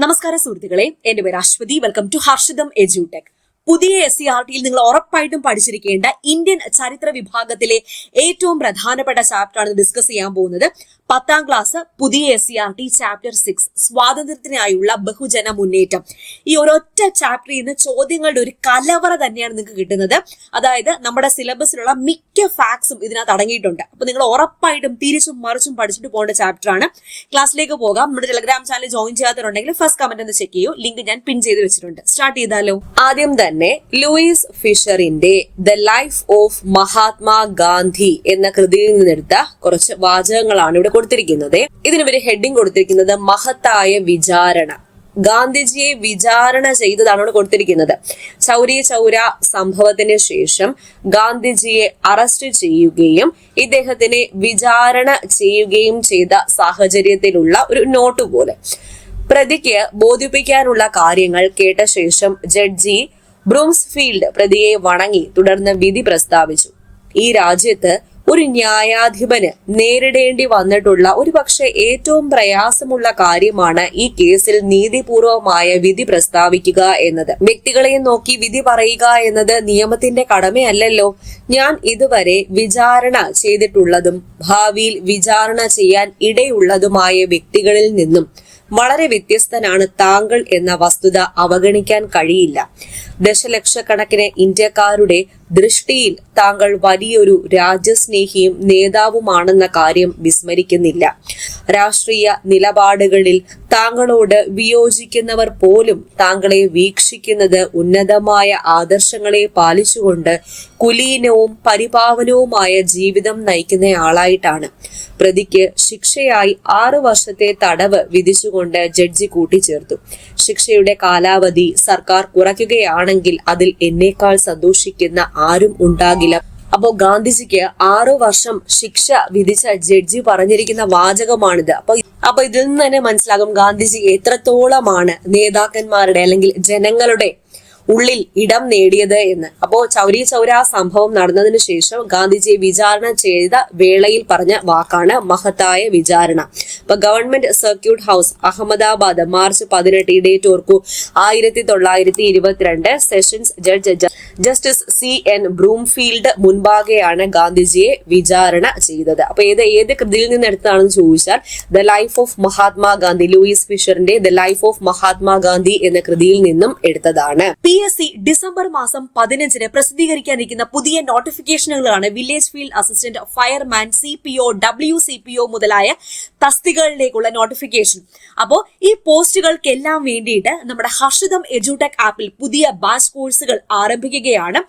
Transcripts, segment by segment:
നമസ്കാരം സുഹൃത്തുക്കളെ, എന്റെ പേര് Aswathy. Welcome to Harshitham Edutech. പുതിയ SCERT-യിൽ നിങ്ങൾ ഉറപ്പായിട്ടും പഠിച്ചിരിക്കേണ്ട ഇന്ത്യൻ ചരിത്ര വിഭാഗത്തിലെ ഏറ്റവും പ്രധാനപ്പെട്ട ചാപ്റ്റർ ആണ് ഡിസ്കസ് ചെയ്യാൻ പോകുന്നത്. 10ാം ക്ലാസ് പുതിയ SCERT ചാപ്റ്റർ 6 സ്വാതന്ത്ര്യത്തിനായുള്ള ബഹുജന മുന്നേറ്റം. ഈ ഒരൊറ്റ ചാപ്റ്ററിൽ നിന്ന് ചോദ്യങ്ങളുടെ ഒരു കലവറ തന്നെയാണ് നിങ്ങൾക്ക് കിട്ടുന്നത്. അതായത് നമ്മുടെ സിലബസിലുള്ള മിക്ക ഫാക്ട്സും ഇതിനകത്ത് അടങ്ങിയിട്ടുണ്ട്. അപ്പൊ നിങ്ങൾ ഉറപ്പായിട്ടും തിരിച്ചും മറിച്ചും പഠിച്ചിട്ട് പോകേണ്ട ചാപ്റ്റർ ആണ്. ക്ലാസ്സിലേക്ക് പോകാം. നമ്മുടെ ടെലഗ്രാം ചാനൽ ജോയിൻ ചെയ്യാത്തവരുണ്ടെങ്കിൽ ഫസ്റ്റ് കമന്റ് ഒന്ന് ചെക്ക് ചെയ്യൂ. ലിങ്ക് ഞാൻ പിൻ ചെയ്ത് വെച്ചിട്ടുണ്ട്. സ്റ്റാർട്ട് ചെയ്താലോ? ആദ്യം തന്നെ ലൂയിസ് ഫിഷറിന്റെ the life of Mahatma Gandhi എന്ന കൃതിയിൽ നിന്നെടുത്ത കുറച്ച് വാചകങ്ങളാണ് ഇവിടെ കൊടുത്തിരിക്കുന്നത്. ഇതിനൊരു ഹെഡിങ് കൊടുത്തിരിക്കുന്നത് മഹത്തായ വിചാരണ. ഗാന്ധിജിയെ വിചാരണ ചെയ്തതാണ് ഇവിടെ കൊടുത്തിരിക്കുന്നത്. ചൗരി ചൗര സംഭവത്തിന് ശേഷം ഗാന്ധിജിയെ അറസ്റ്റ് ചെയ്യുകയും ഇദ്ദേഹത്തിനെ വിചാരണ ചെയ്യുകയും ചെയ്ത സാഹചര്യത്തിലുള്ള ഒരു നോട്ട് പോലെ. പ്രതിക്ക് ബോധിപ്പിക്കാനുള്ള കാര്യങ്ങൾ കേട്ട ശേഷം ജഡ്ജി ബ്രൂംസ്ഫീൽഡ് പ്രതിയെ വണങ്ങി തുടർന്ന് വിധി പ്രസ്താവിച്ചു. ഈ രാജ്യത്ത് ഒരു ന്യായാധിപന് നേരിടേണ്ടി വന്നിട്ടുള്ള ഒരുപക്ഷെ ഏറ്റവും പ്രയാസമുള്ള കാര്യമാണ് ഈ കേസിൽ നീതിപൂർവമായ വിധി പ്രസ്താവിക്കുക എന്നത്. വ്യക്തികളെ നോക്കി വിധി പറയുക എന്നത് നിയമത്തിന്റെ കടമയല്ലല്ലോ. ഞാൻ ഇതുവരെ വിചാരണ ചെയ്തിട്ടുള്ളതും ഭാവിയിൽ വിചാരണ ചെയ്യാൻ ഇടയുള്ളതുമായ വ്യക്തികളിൽ നിന്നും വളരെ വ്യത്യസ്തനാണ് താങ്കൾ എന്ന വസ്തുത അവഗണിക്കാൻ കഴിയില്ല. ദശലക്ഷക്കണക്കിന് ഇന്ത്യക്കാരുടെ ദൃഷ്ടിയിൽ താങ്കൾ വലിയൊരു രാജ്യസ്നേഹിയും നേതാവുമാണെന്ന കാര്യം വിസ്മരിക്കുന്നില്ല. രാഷ്ട്രീയ നിലപാടുകളിൽ താങ്കളോട് വിയോജിക്കുന്നവർ പോലും താങ്കളെ വീക്ഷിക്കുന്നത് ഉന്നതമായ ആദർശങ്ങളെ പാലിച്ചുകൊണ്ട് കുലീനവും പരിപാവനവുമായ ജീവിതം നയിക്കുന്നയാളായിട്ടാണ്. പ്രതിക്ക് ശിക്ഷയായി 6 വർഷത്തെ തടവ് വിധിച്ചുകൊണ്ട് ജഡ്ജി കൂട്ടിച്ചേർത്തു. ശിക്ഷയുടെ കാലാവധി സർക്കാർ കുറയ്ക്കുകയാണെങ്കിൽ അതിൽ എന്നേക്കാൾ സന്തോഷിക്കുന്ന ആരും ഉണ്ടാകില്ല. അപ്പോ ഗാന്ധിജിക്ക് 6 വർഷം ശിക്ഷ വിധിച്ച ജഡ്ജി പറഞ്ഞിരിക്കുന്ന വാചകമാണിത്. അപ്പൊ ഇതിൽ നിന്ന് തന്നെ മനസ്സിലാകും ഗാന്ധിജി എത്രത്തോളമാണ് നേതാക്കന്മാരുടെ അല്ലെങ്കിൽ ജനങ്ങളുടെ ഉള്ളിൽ ഇടം നേടിയത് എന്ന്. അപ്പോ ചൗരി ചൗര സംഭവം നടന്നതിന് ശേഷം ഗാന്ധിജിയെ വിചാരണ ചെയ്ത വേളയിൽ പറഞ്ഞ വാക്കാണ് മഹത്തായ വിചാരണ. അപ്പൊ government circuit house Ahmedabad March 18 date ഓർക്കൂ. 1922 sessions judge justice CN Broomfield മുൻപാകെയാണ് ഗാന്ധിജിയെ വിചാരണ ചെയ്തത്. അപ്പൊ ഏത് കൃതിയിൽ നിന്ന് എടുത്താണെന്ന് ചോദിച്ചാൽ the life of Mahatma Gandhi, Louis ഫിഷറിന്റെ the life of Mahatma Gandhi എന്ന കൃതിയിൽ നിന്നും എടുത്തതാണ്. PSC ഡിസംബർ മാസം 15 പ്രസിദ്ധീകരിക്കാനിരിക്കുന്ന പുതിയ നോട്ടിഫിക്കേഷനുകളാണ് village field assistant, fireman, CPO, WCPO മുതലായ തസ്തികകളിലേക്കുള്ള നോട്ടിഫിക്കേഷൻ. അപ്പോൾ ഈ പോസ്റ്റുകൾക്കെല്ലാം വേണ്ടിയിട്ട് നമ്മുടെ ഹർഷിതം എഡ്യൂടെക് ആപ്പിൽ പുതിയ ബാച്ച് കോഴ്സുകൾ ആരംഭിക്കുകയാണ്.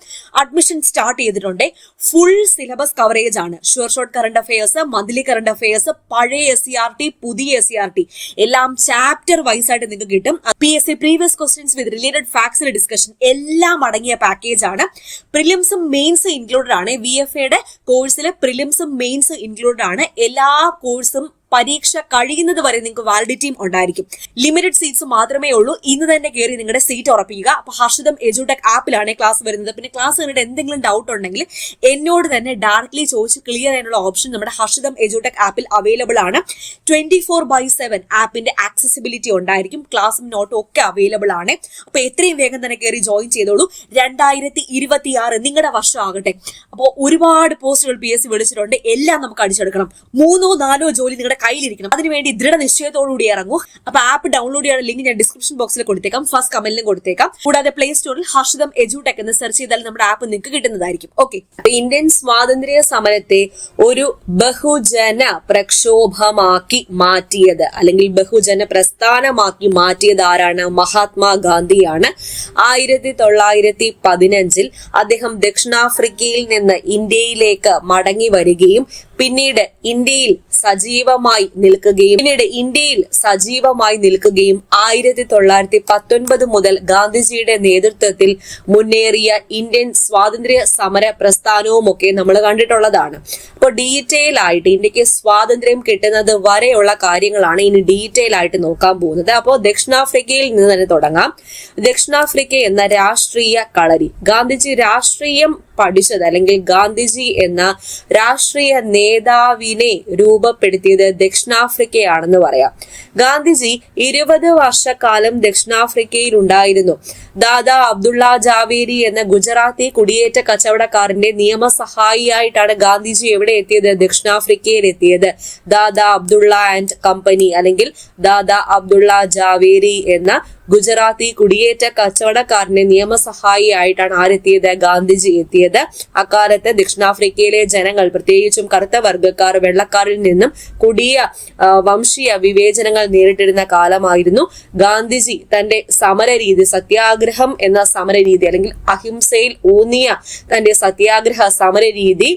അഡ്മിഷൻ സ്റ്റാർട്ട് ചെയ്തിട്ടുണ്ട്. ഫുൾ സിലബസ് കവറേജ് ആണ്. Short current affairs, monthly current affairs, പഴയ SCERT, പുതിയ SCERT എല്ലാം ചാപ്റ്റർ വൈസ് ആയിട്ട് നിങ്ങൾക്ക് കിട്ടും. PSC previous questions with related facts discussion എല്ലാം അടങ്ങിയ പാക്കേജ് ആണ്. പ്രിലിംസും മെയിൻസ് ഇൻക്ലൂഡഡ് ആണ്. VFAയുടെ കോഴ്സിലെ പ്രിലിംസും മെയിൻസ് ഇൻക്ലൂഡഡ് ആണ്. എല്ലാ കോഴ്സും പരീക്ഷ കഴിയുന്നത് വരെ നിങ്ങൾക്ക് വാലിഡിറ്റിയും ഉണ്ടായിരിക്കും. ലിമിറ്റഡ് സീറ്റ്സ് മാത്രമേ ഉള്ളൂ. ഇന്ന് തന്നെ കയറി നിങ്ങളുടെ സീറ്റ് ഉറപ്പിക്കുക. അപ്പൊ ഹർഷിതം എഡ്യൂടെക് ആപ്പിലാണ് ക്ലാസ് വരുന്നത്. പിന്നെ ക്ലാസ് കണ്ടിട്ട് എന്തെങ്കിലും ഡൗട്ട് ഉണ്ടെങ്കിൽ എന്നോട് തന്നെ ഡയറക്ട്ലി ചോദിച്ച് ക്ലിയർ ചെയ്യാനുള്ള ഓപ്ഷൻ നമ്മുടെ ഹർഷിതം എഡ്യൂടെക് ആപ്പിൽ അവൈലബിൾ ആണ്. 24/7 ആപ്പിന്റെ ആക്സസിബിലിറ്റി ഉണ്ടായിരിക്കും. ക്ലാസ്സും നോട്ടും ഒക്കെ അവൈലബിൾ ആണ്. അപ്പൊ എത്രയും വേഗം തന്നെ കയറി ജോയിൻ ചെയ്തോളൂ. 2026 നിങ്ങളുടെ വർഷം ആകട്ടെ. അപ്പോൾ ഒരുപാട് പോസ്റ്റുകൾ PSC വിളിച്ചിട്ടുണ്ട്. എല്ലാം നമുക്ക് അടിച്ചെടുക്കണം. 3-4 ജോലി നിങ്ങളുടെ കയ്യിലിരിക്കണം. അതിനുവേണ്ടി ദൃഢനിശ്ചയത്തോടുകൂടി ഇറങ്ങൂ. അപ്പൊ ആപ്പ് ഡൗൺലോഡ് ചെയ്യാനുള്ള ലിങ്ക് ഞാൻ ഡിസ്ക്രിപ്ഷൻ ബോക്സിൽ കൊടുത്തേക്കാം, ഫസ്റ്റ് കമന്റിലും കൊടുത്തേക്കാം. കൂടാതെ പ്ലേ സ്റ്റോറിൽ ഹർഷിതം എഡ്യൂടെക് എന്ന് സെർച്ച് ചെയ്താൽ നമ്മുടെ ആപ്പ് നിങ്ങൾക്ക് കിട്ടുന്നതായിരിക്കും. ഓക്കെ, ഇന്ത്യൻ സ്വാതന്ത്ര്യ സമരത്തെ ഒരു ബഹുജന പ്രക്ഷോഭമാക്കി മാറ്റിയത് അല്ലെങ്കിൽ ബഹുജന പ്രസ്ഥാനമാക്കി മാറ്റിയത് ആരാണ്? മഹാത്മാഗാന്ധിയാണ്. 1915 അദ്ദേഹം ദക്ഷിണാഫ്രിക്കയിൽ നിന്ന് ഇന്ത്യയിലേക്ക് മടങ്ങി വരികയും പിന്നീട് ഇന്ത്യയിൽ സജീവമായി നിൽക്കുകയും 1919 മുതൽ ഗാന്ധിജിയുടെ നേതൃത്വത്തിൽ മുന്നേറിയ ഇന്ത്യൻ സ്വാതന്ത്ര്യ സമര പ്രസ്ഥാനവുമൊക്കെ നമ്മൾ കണ്ടിട്ടുള്ളതാണ്. അപ്പോൾ ഡീറ്റെയിൽ ആയിട്ട് ഇന്ത്യക്ക് സ്വാതന്ത്ര്യം കിട്ടുന്നത് വരെയുള്ള കാര്യങ്ങളാണ് ഇനി ഡീറ്റെയിൽ ആയിട്ട് നോക്കാൻ പോകുന്നത്. അപ്പോൾ ദക്ഷിണാഫ്രിക്കയിൽ നിന്ന് തന്നെ തുടങ്ങാം. ദക്ഷിണാഫ്രിക്ക എന്ന രാഷ്ട്രീയ കളരി. ഗാന്ധിജി രാഷ്ട്രീയം പഠിച്ചത് അല്ലെങ്കിൽ ഗാന്ധിജി എന്ന രാഷ്ട്രീയ നേതാവിനെ രൂപപ്പെടുത്തിയത് ദക്ഷിണാഫ്രിക്കയാണെന്ന് പറയാം. ഗാന്ധിജി 20 വർഷക്കാലം ദക്ഷിണാഫ്രിക്കയിൽ ഉണ്ടായിരുന്നു. ദാദാ അബ്ദുള്ള ജാവേരി എന്ന ഗുജറാത്തി കുടിയേറ്റ കച്ചവടക്കാരന്റെ നിയമസഹായിയായിട്ടാണ് ഗാന്ധിജി എവിടെ എത്തിയത്? ദക്ഷിണാഫ്രിക്കയിൽ എത്തിയത്. ദാദാ അബ്ദുള്ള ആൻഡ് കമ്പനി അല്ലെങ്കിൽ ദാദാ അബ്ദുള്ള ജാവേരി എന്ന ഗുജറാത്തി കുടിയേറ്റ കച്ചവടക്കാരന്റെ നിയമസഹായിയായിട്ടാണ് ആരെത്തിയത്? ഗാന്ധിജി എത്തിയത്. അക്കാലത്ത് ദക്ഷിണാഫ്രിക്കയിലെ ജനങ്ങൾ, പ്രത്യേകിച്ചും കറുത്ത വർഗ്ഗക്കാർ വെള്ളക്കാരിൽ നിന്നും കൊടിയ വംശീയ വിവേചനങ്ങൾ നേരിട്ടിരുന്ന കാലമായിരുന്നു. ഗാന്ധിജി തന്റെ സമരരീതി, സത്യാഗ്രഹം എന്ന സമരരീതി അല്ലെങ്കിൽ അഹിംസയിൽ ഊന്നിയ തന്റെ സത്യാഗ്രഹ സമരരീതി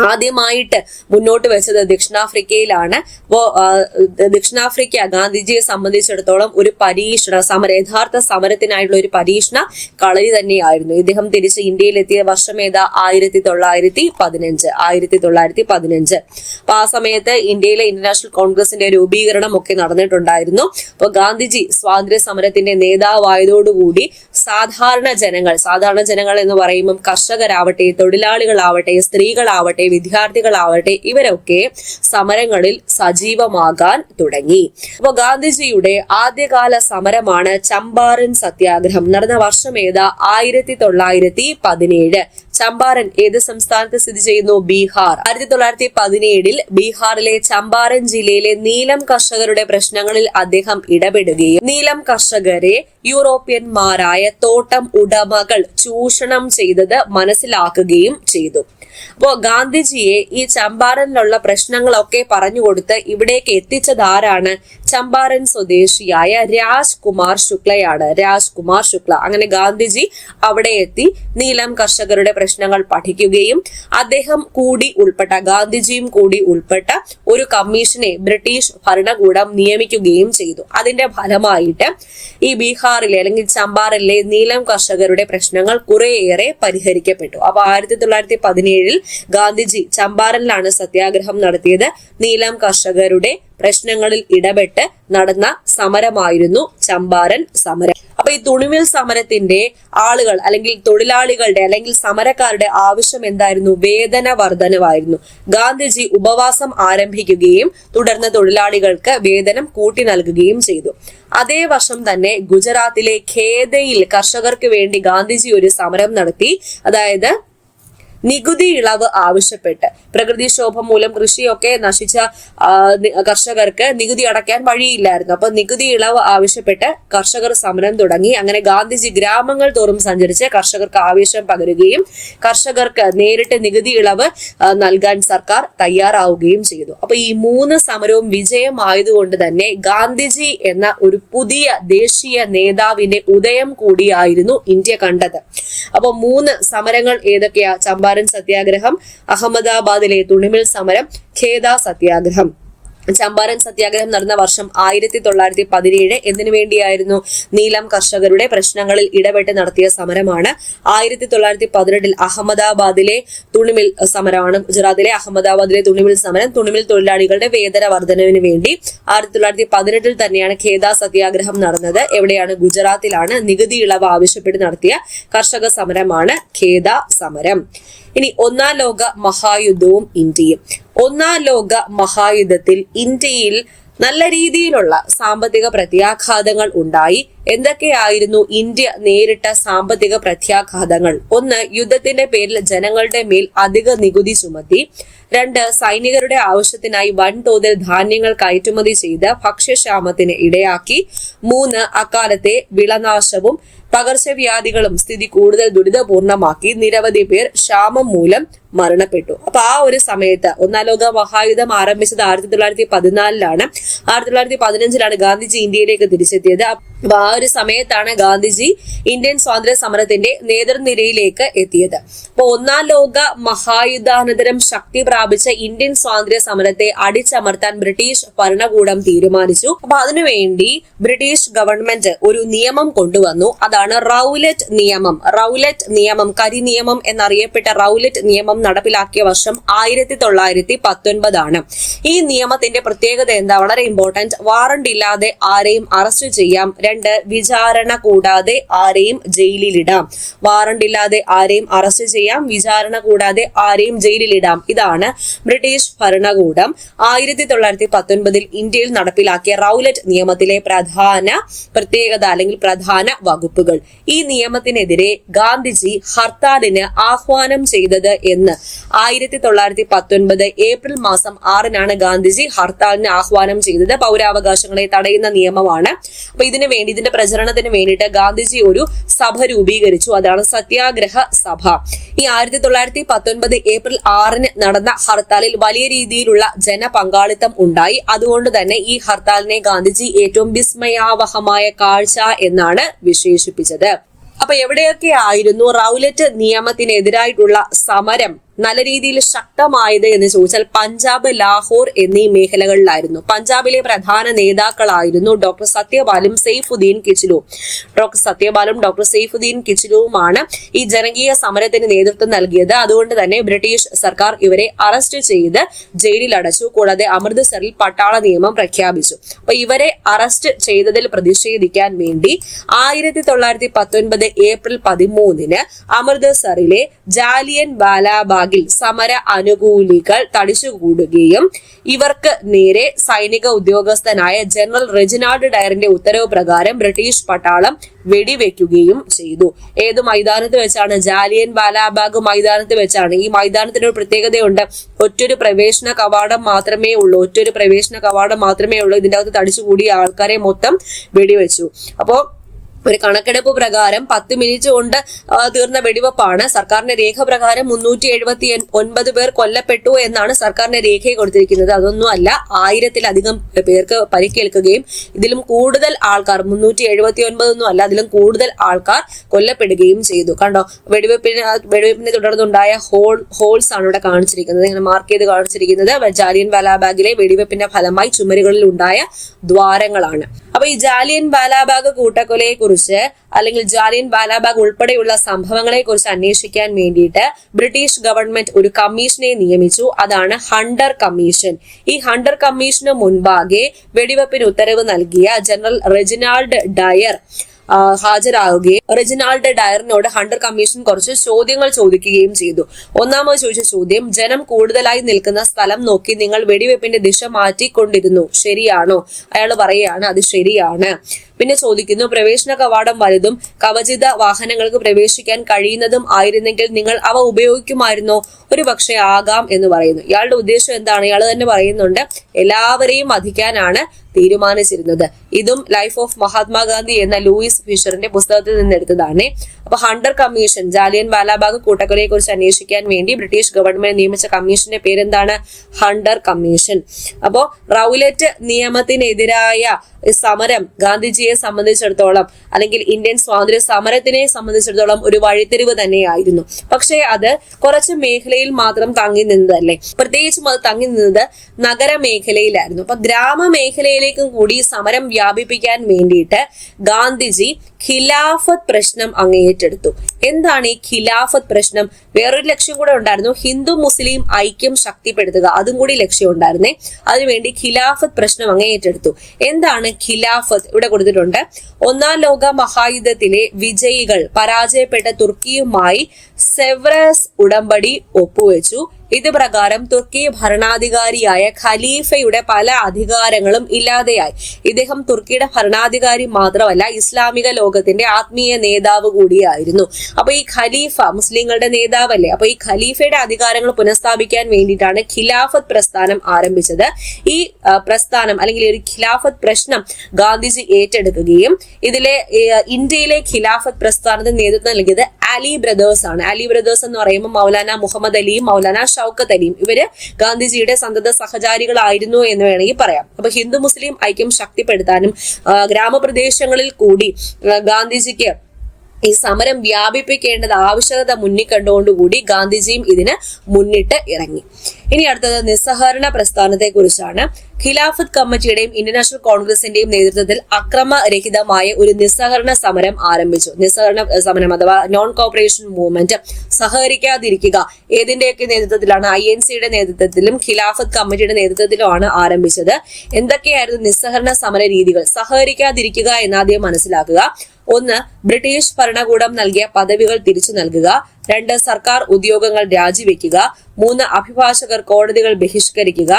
ആദ്യമായിട്ട് മുന്നോട്ട് വെച്ചത് ദക്ഷിണാഫ്രിക്കയിലാണ്. അപ്പോ ദക്ഷിണാഫ്രിക്ക ഗാന്ധിജിയെ സംബന്ധിച്ചിടത്തോളം ഒരു യഥാർത്ഥ സമരത്തിനായിട്ടുള്ള ഒരു പരീക്ഷണ കളരി തന്നെയായിരുന്നു. ഇദ്ദേഹം തിരിച്ച് ഇന്ത്യയിലെത്തിയ വർഷം ഏതാ? 1915. അപ്പൊ ആ സമയത്ത് ഇന്ത്യയിലെ ഇന്റർനാഷണൽ കോൺഗ്രസിന്റെ രൂപീകരണം ഒക്കെ നടന്നിട്ടുണ്ടായിരുന്നു. അപ്പൊ ഗാന്ധിജി സ്വാതന്ത്ര്യ സമരത്തിന്റെ നേതാവായതോടുകൂടി സാധാരണ ജനങ്ങൾ എന്ന് പറയുമ്പം കർഷകരാവട്ടെ, തൊഴിലാളികളാവട്ടെ, സ്ത്രീകളാവട്ടെ, വിദ്യാർത്ഥികളാവട്ടെ, ഇവരൊക്കെ സമരങ്ങളിൽ സജീവമാകാൻ തുടങ്ങി. അപ്പൊ ഗാന്ധിജിയുടെ ആദ്യകാല സമരമാണ് ചമ്പാരൻ സത്യാഗ്രഹം. നടന്ന വർഷം ഏതാ? 1917. ചമ്പാരൻ ഏത് സംസ്ഥാനത്ത് സ്ഥിതി ചെയ്യുന്നു? ബീഹാർ. 1917 ബീഹാറിലെ ചമ്പാരൻ ജില്ലയിലെ നീലം കർഷകരുടെ പ്രശ്നങ്ങളിൽ അദ്ദേഹം ഇടപെടുകയും നീലം കർഷകരെ യൂറോപ്യന്മാരായ തോട്ടം ഉടമകൾ ചൂഷണം ചെയ്തത് മനസ്സിലാക്കുകയും ചെയ്തു. അപ്പോ ഗാന്ധിജിയെ ഈ ചമ്പാരനിലുള്ള പ്രശ്നങ്ങളൊക്കെ പറഞ്ഞുകൊടുത്ത് ഇവിടേക്ക് എത്തിച്ചത് ആരാണ്? ചമ്പാരൻ സ്വദേശിയായ രാജ്കുമാർ ശുക്ലയാണ്. രാജ്കുമാർ ശുക്ല. അങ്ങനെ ഗാന്ധിജി അവിടെ എത്തി നീലം കർഷകരുടെ പ്രശ്നങ്ങൾ പഠിക്കുകയും ഗാന്ധിജിയും കൂടി ഉൾപ്പെട്ട ഒരു കമ്മീഷനെ ബ്രിട്ടീഷ് ഭരണകൂടം നിയമിക്കുകയും ചെയ്തു. അതിന്റെ ഫലമായിട്ട് ഈ ബീഹാറിലെ അല്ലെങ്കിൽ ചമ്പാരനിലെ നീലം കർഷകരുടെ പ്രശ്നങ്ങൾ കുറേയേറെ പരിഹരിക്കപ്പെട്ടു. അപ്പൊ 1917 ഗാന്ധിജി ചമ്പാരനിലാണ് സത്യാഗ്രഹം നടത്തിയത്. നീലം കർഷകരുടെ പ്രശ്നങ്ങളിൽ ഇടപെട്ട് നടന്ന സമരമായിരുന്നു ചമ്പാരൻ സമരം. അപ്പൊ ഈ തുണിമിൽ സമരത്തിന്റെ ആളുകൾ അല്ലെങ്കിൽ തൊഴിലാളികളുടെ അല്ലെങ്കിൽ സമരക്കാരുടെ ആവശ്യം എന്തായിരുന്നു? വേതന വർധനവായിരുന്നു. ഗാന്ധിജി ഉപവാസം ആരംഭിക്കുകയും തുടർന്ന് തൊഴിലാളികൾക്ക് വേതനം കൂട്ടി നൽകുകയും ചെയ്തു. അതേ വർഷം തന്നെ ഗുജറാത്തിലെ ഖേദയിൽ കർഷകർക്ക് വേണ്ടി ഗാന്ധിജി ഒരു സമരം നടത്തി. അതായത് നികുതി ഇളവ് ആവശ്യപ്പെട്ട്. പ്രകൃതിക്ഷോഭം മൂലം കൃഷിയൊക്കെ നശിച്ച കർഷകർക്ക് നികുതി അടയ്ക്കാൻ വഴിയില്ലായിരുന്നു. അപ്പൊ നികുതി ഇളവ് ആവശ്യപ്പെട്ട് കർഷകർ സമരം തുടങ്ങി. അങ്ങനെ ഗാന്ധിജി ഗ്രാമങ്ങൾ തോറും സഞ്ചരിച്ച് കർഷകർക്ക് ആവേശം പകരുകയും കർഷകർക്ക് നേരിട്ട് നികുതി ഇളവ് നൽകാൻ സർക്കാർ തയ്യാറാവുകയും ചെയ്തു. അപ്പൊ ഈ 3 സമരവും വിജയമായതുകൊണ്ട് തന്നെ ഗാന്ധിജി എന്ന ഒരു പുതിയ ദേശീയ നേതാവിന്റെ ഉദയം കൂടിയായിരുന്നു ഇന്ത്യ കണ്ടത്. അപ്പൊ 3 സമരങ്ങൾ ഏതൊക്കെയാ? ചമ്പാരൻ സത്യാഗ്രഹം, അഹമ്മദാബാദിലെ തുണിമിൽ സമരം, ഖേദ സത്യാഗ്രഹം. ചമ്പാരൻ സത്യാഗ്രഹം നടന്ന വർഷം 1917. എന്തിനു വേണ്ടിയായിരുന്നു? നീലം കർഷകരുടെ പ്രശ്നങ്ങളിൽ ഇടപെട്ട് നടത്തിയ സമരമാണ്. 1918 അഹമ്മദാബാദിലെ തുണിമിൽ സമരമാണ്. ഗുജറാത്തിലെ അഹമ്മദാബാദിലെ തുണിമിൽ സമരം, തുണിമിൽ തൊഴിലാളികളുടെ വേതന വർധനവിന് വേണ്ടി. 1918 തന്നെയാണ് ഖേദ സത്യാഗ്രഹം നടന്നത്. എവിടെയാണ്? ഗുജറാത്തിലാണ്. നികുതി ഇളവ് ആവശ്യപ്പെട്ട് നടത്തിയ കർഷക സമരമാണ് ഖേദ സമരം. ഇനി 1ാം ലോക മഹായുദ്ധവും ഇന്ത്യയും. 1ാം ലോക മഹായുദ്ധത്തിൽ ഇന്ത്യയിൽ നല്ല രീതിയിലുള്ള സാമ്പത്തിക പ്രത്യാഘാതങ്ങൾ ഉണ്ടായി. എന്തൊക്കെയായിരുന്നു ഇന്ത്യ നേരിട്ട സാമ്പത്തിക പ്രത്യാഘാതങ്ങൾ? 1. യുദ്ധത്തിന്റെ പേരിൽ ജനങ്ങളുടെ മേൽ അധിക നികുതി ചുമത്തി. 2. സൈനികരുടെ ആവശ്യത്തിനായി വൻതോതിൽ ധാന്യങ്ങൾ കയറ്റുമതി ചെയ്ത് ഭക്ഷ്യക്ഷാമത്തിന് ഇടയാക്കി. 3. അക്കാലത്തെ വിളനാശവും പകർച്ചവ്യാധികളും സ്ഥിതി കൂടുതൽ ദുരിതപൂർണമാക്കി. നിരവധി പേർ ക്ഷാമം മൂലം മരണപ്പെട്ടു. അപ്പൊ ആ ഒരു സമയത്ത് 1ാം ലോക മഹായുദ്ധം ആരംഭിച്ചത് 1914 1915 ഗാന്ധിജി ഇന്ത്യയിലേക്ക് തിരിച്ചെത്തിയത്. അപ്പൊ ആ ഒരു സമയത്താണ് ഗാന്ധിജി ഇന്ത്യൻ സ്വാതന്ത്ര്യ സമരത്തിന്റെ നേതൃനിരയിലേക്ക് എത്തിയത്. അപ്പൊ 1ാം ലോക മഹായുദ്ധാനന്തരം ശക്തി പ്രാപിച്ച ഇന്ത്യൻ സ്വാതന്ത്ര്യ സമരത്തെ അടിച്ചമർത്താൻ ബ്രിട്ടീഷ് ഭരണകൂടം തീരുമാനിച്ചു. അപ്പൊ അതിനുവേണ്ടി ബ്രിട്ടീഷ് ഗവൺമെന്റ് ഒരു നിയമം കൊണ്ടുവന്നു. അതാണ് റൗലറ്റ് നിയമം. റൗലറ്റ് നിയമം, കരി നിയമം എന്നറിയപ്പെട്ട റൗലറ്റ് നിയമം നടപ്പിലാക്കിയ വർഷം 1919 ഈ നിയമത്തിന്റെ പ്രത്യേകത എന്താ? വളരെ ഇമ്പോർട്ടന്റ്. വാറണ്ട് ഇല്ലാതെ ആരെയും അറസ്റ്റ് ചെയ്യാം. 2 വിചാരണ കൂടാതെ ആരെയും ജയിലിലിടാം. വാറണ്ട് ഇല്ലാതെ ആരെയും അറസ്റ്റ് ചെയ്യാം, വിചാരണ കൂടാതെ ആരെയും ജയിലിലിടാം. ഇതാണ് ബ്രിട്ടീഷ് ഭരണകൂടം 1919 ഇന്ത്യയിൽ നടപ്പിലാക്കിയ റൗലറ്റ് നിയമത്തിലെ പ്രധാന പ്രത്യേകത അല്ലെങ്കിൽ പ്രധാന വകുപ്പുകൾ. ഈ നിയമത്തിനെതിരെ ഗാന്ധിജി ഹർത്താലിന് ആഹ്വാനം ചെയ്തത് എന്ന് 1919 ഏപ്രിൽ മാസം 6-നാണ് ഗാന്ധിജി ഹർത്താലിന് ആഹ്വാനം ചെയ്തത്. പൗരാവകാശങ്ങളെ തടയുന്ന നിയമമാണ്. അപ്പൊ ഇതിന്റെ പ്രചരണത്തിന് വേണ്ടിയിട്ട് ഗാന്ധിജി ഒരു സഭ രൂപീകരിച്ചു. അതാണ് സത്യാഗ്രഹ സഭ. ഈ 1919 ഏപ്രിൽ 6-ന് നടന്ന ഹർത്താലിൽ വലിയ രീതിയിലുള്ള ജനപങ്കാളിത്തം ഉണ്ടായി. അതുകൊണ്ട് തന്നെ ഈ ഹർത്താലിനെ ഗാന്ധിജി ഏറ്റവും വിസ്മയാവഹമായ കാഴ്ച എന്നാണ് വിശേഷിപ്പിച്ചത്. അപ്പൊ എവിടെയൊക്കെ ആയിരുന്നു റൗലറ്റ് നിയമത്തിനെതിരായിട്ടുള്ള സമരം നല്ല രീതിയിൽ ശക്തമായത് എന്ന് ചോദിച്ചാൽ പഞ്ചാബ്, ലാഹോർ എന്നീ മേഖലകളിലായിരുന്നു. പഞ്ചാബിലെ പ്രധാന നേതാക്കളായിരുന്നു ഡോക്ടർ സത്യപാലും സെയ്ഫുദ്ദീൻ കിച്ലുവും. ഡോക്ടർ സെയ്ഫുദ്ദീൻ കിച്ലുവുമാണ് ഈ ജനകീയ സമരത്തിന് നേതൃത്വം നൽകിയത്. അതുകൊണ്ട് തന്നെ ബ്രിട്ടീഷ് സർക്കാർ ഇവരെ അറസ്റ്റ് ചെയ്ത് ജയിലിൽ അടച്ചു. കൂടാതെ അമൃത്സറിൽ പട്ടാള നിയമം പ്രഖ്യാപിച്ചു. അപ്പൊ ഇവരെ അറസ്റ്റ് ചെയ്തതിൽ പ്രതിഷേധിക്കാൻ വേണ്ടി 1919 ഏപ്രിൽ 13-ന് അമൃത്സറിലെ ജാലിയൻ വാലാബാഗ് സമര അനുകൂലികൾ തടിച്ചുകൂടുകയും ഇവർക്ക് നേരെ സൈനിക ഉദ്യോഗസ്ഥനായ ജനറൽ റെജിനാൾഡ് ഡയറിന്റെ ഉത്തരവ് പ്രകാരം ബ്രിട്ടീഷ് പട്ടാളം വെടിവെക്കുകയും ചെയ്തു. ഏത് മൈതാനത്ത് വെച്ചാണ്? ജാലിയൻ വാലാബാഗ് മൈതാനത്ത് വെച്ചാണ്. ഈ മൈതാനത്തിന് ഒരു പ്രത്യേകതയുണ്ട്. ഒറ്റൊരു പ്രവേശന കവാടം മാത്രമേ ഉള്ളൂ. ഇതിന്റെ അകത്ത് തടിച്ചുകൂടിയ ആൾക്കാരെ മൊത്തം വെടിവെച്ചു. അപ്പോ ഒരു കണക്കെടുപ്പ് പ്രകാരം 10 മിനിറ്റ് കൊണ്ട് തീർന്ന വെടിവെപ്പാണ്. സർക്കാരിന്റെ രേഖ പ്രകാരം 379 പേർ കൊല്ലപ്പെട്ടു എന്നാണ് സർക്കാരിന്റെ രേഖ കൊടുത്തിരിക്കുന്നത്. അതൊന്നും അല്ല, 1000-ലധികം പേർക്ക് പരിക്കേൽക്കുകയും ഇതിലും കൂടുതൽ ആൾക്കാർ 379 ഒന്നും അല്ല, അതിലും കൂടുതൽ ആൾക്കാർ കൊല്ലപ്പെടുകയും ചെയ്തു. കണ്ടോ, വെടിവെപ്പിനെ തുടർന്നുണ്ടായ ഹോൾസ് ആണ് ഇവിടെ കാണിച്ചിരിക്കുന്നത്. ഇങ്ങനെ മാർക്ക് ചെയ്ത് കാണിച്ചിരിക്കുന്നത് ജാലിയൻ വാലാബാഗിലെ വെടിവെപ്പിന്റെ ഫലമായി ചുമരുകളിൽ ഉണ്ടായ ദ്വാരങ്ങളാണ്. അപ്പൊ ഈ ജാലിയൻ വാലാബാഗ് കൂട്ടക്കൊലയെ കുറിച്ച് അല്ലെങ്കിൽ ജാലിയൻ വാലാബാഗ് ഉൾപ്പെടെയുള്ള സംഭവങ്ങളെ കുറിച്ച് അന്വേഷിക്കാൻ വേണ്ടിയിട്ട് ബ്രിട്ടീഷ് ഗവൺമെന്റ് ഒരു കമ്മീഷനെ നിയമിച്ചു. അതാണ് ഹണ്ടർ കമ്മീഷൻ. ഈ ഹണ്ടർ കമ്മീഷന് മുൻപാകെ വെടിവെപ്പിന് ഉത്തരവ് നൽകിയ ജനറൽ റെജിനാൾഡ് ഡയർ ഹാജരാകുകയും റെജിനാൾഡ് ഡയറിനോട് ഹണ്ടർ കമ്മീഷൻ കുറച്ച് ചോദ്യങ്ങൾ ചോദിക്കുകയും ചെയ്തു. ഒന്നാമത് ചോദിച്ച ചോദ്യം, ജനം കൂടുതലായി നിൽക്കുന്ന സ്ഥലം നോക്കി നിങ്ങൾ വെടിവെപ്പിന്റെ ദിശ മാറ്റിക്കൊണ്ടിരുന്നു, ശരിയാണോ? അയാൾ പറയുകയാണ് അത് ശരിയാണ്. പിന്നെ ചോദിക്കുന്നു, പ്രവേശന കവാടം വലുതും കവചിത വാഹനങ്ങൾക്ക് പ്രവേശിക്കാൻ കഴിയുന്നതും ആയിരുന്നെങ്കിൽ നിങ്ങൾ അവ ഉപയോഗിക്കുമായിരുന്നോ? ഒരു പക്ഷേ ആകാം എന്ന് പറയുന്നു. ഇയാളുടെ ഉദ്ദേശം എന്താണ്? ഇയാൾ തന്നെ പറയുന്നുണ്ട്, എല്ലാവരെയും വധിക്കാനാണ് തീരുമാനിച്ചിരുന്നത്. ഇതും ലൈഫ് ഓഫ് മഹാത്മാഗാന്ധി എന്ന ലൂയിസ് ഫിഷറിന്റെ പുസ്തകത്തിൽ നിന്ന് എടുത്തതാണ്. അപ്പൊ ഹണ്ടർ കമ്മീഷൻ ജാലിയൻ വാലാബാഗ് കൂട്ടക്കൊലയെ കുറിച്ച് അന്വേഷിക്കാൻ വേണ്ടി ബ്രിട്ടീഷ് ഗവൺമെന്റ് നിയമിച്ച കമ്മീഷന്റെ പേരെന്താണ്? Hunter commission. അപ്പോ റൗലറ്റ് നിയമത്തിനെതിരായ സമരം ഗാന്ധിജിയെ സംബന്ധിച്ചിടത്തോളം അല്ലെങ്കിൽ ഇന്ത്യൻ സ്വാതന്ത്ര്യ സമരത്തിനെ സംബന്ധിച്ചിടത്തോളം ഒരു വഴിത്തിരിവ് തന്നെയായിരുന്നു. പക്ഷേ അത് കുറച്ച് മേഖലയിൽ മാത്രം തങ്ങി നിന്നതല്ലേ. പ്രത്യേകിച്ചും അത് തങ്ങി നിന്നത് നഗരമേഖലയിലായിരുന്നു. അപ്പൊ ഗ്രാമമേഖലയിലേക്കും കൂടി സമരം വ്യാപിപ്പിക്കാൻ വേണ്ടിയിട്ട് ഗാന്ധിജി ഖിലാഫത്ത് പ്രശ്നം അങ്ങേറ്റെടുത്തു. എന്താണ് ഈ ഖിലാഫത്ത് പ്രശ്നം? വേറൊരു ലക്ഷ്യം കൂടെ ഉണ്ടായിരുന്നു, ഹിന്ദു മുസ്ലിം ഐക്യം ശക്തിപ്പെടുത്തുക. അതും കൂടി ലക്ഷ്യം ഉണ്ടായിരുന്നേ. അതിനുവേണ്ടി ഖിലാഫത്ത് പ്രശ്നം അങ്ങേറ്റെടുത്തു. എന്താണ് ഖിലാഫത്ത്? ഇവിടെ കൊടുത്തിട്ടുണ്ട്. 1-ാം ലോക മഹായുദ്ധത്തിലെ വിജയികൾ പരാജയപ്പെട്ട തുർക്കിയുമായി സെവ്രസ് ഉടമ്പടി ഒപ്പുവെച്ചു. ഇത് പ്രകാരം തുർക്കി ഭരണാധികാരിയായ ഖലീഫയുടെ പല അധികാരങ്ങളും ഇല്ലാതെയായി. ഇദ്ദേഹം തുർക്കിയുടെ ഭരണാധികാരി മാത്രമല്ല, ഇസ്ലാമിക ലോകത്തിന്റെ ആത്മീയ നേതാവ് കൂടിയായിരുന്നു. അപ്പൊ ഈ ഖലീഫ മുസ്ലിങ്ങളുടെ നേതാവല്ലേ. അപ്പൊ ഈ ഖലീഫയുടെ അധികാരങ്ങൾ പുനഃസ്ഥാപിക്കാൻ വേണ്ടിയിട്ടാണ് ഖിലാഫത്ത് പ്രസ്ഥാനം ആരംഭിച്ചത്. ഈ പ്രസ്ഥാനം അല്ലെങ്കിൽ ഒരു ഖിലാഫത്ത് പ്രശ്നം ഗാന്ധിജി ഏറ്റെടുക്കുകയും ഇതിലെ ഇന്ത്യയിലെ ഖിലാഫത്ത് പ്രസ്ഥാനത്തിന് നേതൃത്വം നൽകിയത് അലി ബ്രദേഴ്സ് ആണ്. അലി ബ്രദേഴ്സ് എന്ന് പറയുമ്പോൾ മൗലാന മുഹമ്മദ് അലിയും മൗലാന ഷൗക്കത്ത് അലിയും ഇവര് ഗാന്ധിജിയുടെ സന്തത സഹചാരികളായിരുന്നു എന്ന് വേണമെങ്കിൽ പറയാം. അപ്പൊ ഹിന്ദു മുസ്ലിം ഐക്യം ശക്തിപ്പെടുത്താനും ഗ്രാമപ്രദേശങ്ങളിൽ കൂടി ഗാന്ധിജിക്ക് ഈ സമരം വ്യാപിപ്പിക്കേണ്ടത് ആവശ്യകത മുന്നിൽ കണ്ടുകൊണ്ടുകൂടി ഗാന്ധിജിയും ഇതിന് മുന്നിട്ട് ഇറങ്ങി. ഇനി അടുത്തത് നിസ്സഹകരണ പ്രസ്ഥാനത്തെ കുറിച്ചാണ്. ഖിലാഫത്ത് കമ്മിറ്റിയുടെയും ഇന്ത്യൻ നാഷണൽ കോൺഗ്രസിന്റെയും നേതൃത്വത്തിൽ അക്രമരഹിതമായ ഒരു നിസ്സഹകരണ സമരം ആരംഭിച്ചു. നിസ്സഹകരണ സമരം അഥവാ നോൺ കോപ്പറേഷൻ മൂവ്മെന്റ്, സഹകരിക്കാതിരിക്കുക, ഏതിന്റെയൊക്കെ നേതൃത്വത്തിലാണ്? INC-യുടെ നേതൃത്വത്തിലും ഖിലാഫത്ത് കമ്മിറ്റിയുടെ നേതൃത്വത്തിലുമാണ് ആരംഭിച്ചത്. എന്തൊക്കെയായിരുന്നു നിസ്സഹകരണ സമര രീതികൾ? സഹകരിക്കാതിരിക്കുക എന്നാദ്യം മനസ്സിലാക്കുക. 1. ബ്രിട്ടീഷ് ഭരണകൂടം നൽകിയ പദവികൾ തിരിച്ചു നൽകുക. 2. സർക്കാർ ഉദ്യോഗങ്ങൾ രാജിവെക്കുക. 3. അഭിഭാഷകർ കോടതികൾ ബഹിഷ്കരിക്കുക.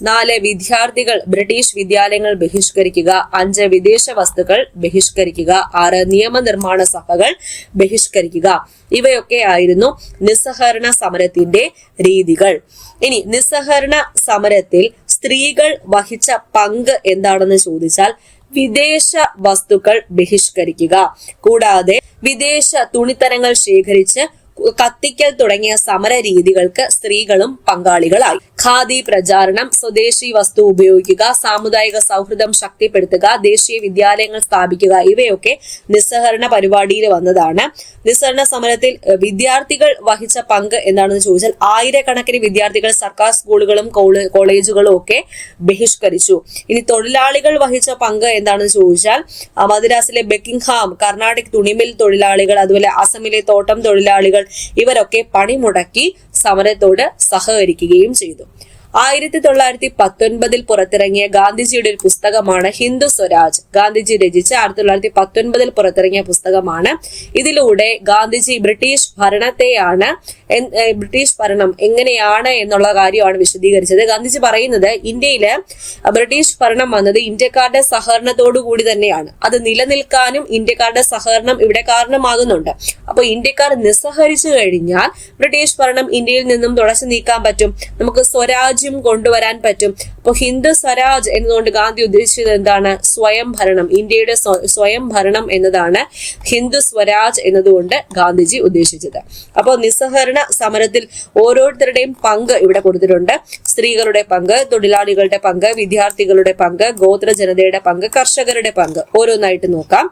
4. വിദ്യാർത്ഥികൾ ബ്രിട്ടീഷ് വിദ്യാലയങ്ങൾ ബഹിഷ്കരിക്കുക. 5. വിദേശ വസ്തുക്കൾ ബഹിഷ്കരിക്കുക. 6. നിയമനിർമ്മാണ സഭകൾ ബഹിഷ്കരിക്കുക. ഇവയൊക്കെയായിരുന്നു നിസ്സഹകരണ സമരത്തിന്റെ രീതികൾ. ഇനി നിസ്സഹകരണ സമരത്തിൽ സ്ത്രീകൾ വഹിച്ച പങ്ക് എന്താണെന്ന് ചോദിച്ചാൽ വിദേശ വസ്തുക്കൾ ബഹിഷ്കരിക്കുക, കൂടാതെ വിദേശ തുണിത്തരങ്ങൾ ശേഖരിച്ച് കത്തിക്കൽ തുടങ്ങിയ സമര രീതികൾക്ക് സ്ത്രീകളും പങ്കാളികളായി. ഖാദി പ്രചാരണം, സ്വദേശി വസ്തു ഉപയോഗിക്കുക, സാമുദായിക സൗഹൃദം ശക്തിപ്പെടുത്തുക, ദേശീയ വിദ്യാലയങ്ങൾ സ്ഥാപിക്കുക, ഇവയൊക്കെ നിസ്സഹകരണ പരിപാടിയിൽ വന്നതാണ്. നിസ്സഹകരണ സമരത്തിൽ വിദ്യാർത്ഥികൾ വഹിച്ച പങ്ക് എന്താണെന്ന് ചോദിച്ചാൽ ആയിരക്കണക്കിന് വിദ്യാർത്ഥികൾ സർക്കാർ സ്കൂളുകളും കോളേജുകളും ഒക്കെ ബഹിഷ്കരിച്ചു. ഇനി തൊഴിലാളികൾ വഹിച്ച പങ്ക് എന്താണെന്ന് ചോദിച്ചാൽ മദ്രാസിലെ ബക്കിംഗ്ഹാം, കർണാടക തുണിമിൽ തൊഴിലാളികൾ, അതുപോലെ അസമിലെ തോട്ടം തൊഴിലാളികൾ, ഇവരൊക്കെ പണിമുടക്കി സമരത്തോട് സഹകരിക്കുകയും ചെയ്തു. 1919 പുറത്തിറങ്ങിയ ഗാന്ധിജിയുടെ ഒരു പുസ്തകമാണ് ഹിന്ദു സ്വരാജ്. ഗാന്ധിജി രചിച്ച 1919 പുറത്തിറങ്ങിയ പുസ്തകമാണ്. ഇതിലൂടെ ഗാന്ധിജി ബ്രിട്ടീഷ് ഭരണം എങ്ങനെയാണ് എന്നുള്ള കാര്യമാണ് വിശദീകരിച്ചത്. ഗാന്ധിജി പറയുന്നത് ഇന്ത്യയില് ബ്രിട്ടീഷ് ഭരണം വന്നത് ഇന്ത്യക്കാരുടെ സഹകരണത്തോടു കൂടി തന്നെയാണ്. അത് നിലനിൽക്കാനും ഇന്ത്യക്കാരുടെ സഹകരണം ഇവിടെ കാരണമാകുന്നുണ്ട്. അപ്പോൾ ഇന്ത്യക്കാർ നിസ്സഹരിച്ചു കഴിഞ്ഞാൽ ബ്രിട്ടീഷ് ഭരണം ഇന്ത്യയിൽ നിന്നും തുടച്ചു നീക്കാൻ പറ്റും, നമുക്ക് സ്വരാജ് കൊണ്ടുവരാൻ പറ്റും. അപ്പോൾ ഹിന്ദു സ്വരാജ് എന്നതുകൊണ്ട് ഗാന്ധി ഉദ്ദേശിച്ചത് എന്താണ്? സ്വയം ഭരണം, ഇന്ത്യയുടെ സ്വയം ഭരണം എന്നതാണ് ഹിന്ദു സ്വരാജ് എന്നതുകൊണ്ട് ഗാന്ധിജി ഉദ്ദേശിച്ചത്. അപ്പോൾ നിസ്സഹകരണ സമരത്തിൽ ഓരോരുത്തരുടെയും പങ്ക് ഇവിടെ കൊടുത്തിട്ടുണ്ട്. സ്ത്രീകളുടെ പങ്ക്, തൊഴിലാളികളുടെ പങ്ക്, വിദ്യാർത്ഥികളുടെ പങ്ക്, ഗോത്ര ജനതയുടെ പങ്ക്, കർഷകരുടെ പങ്ക്. ഓരോന്നായിട്ട് നോക്കാം.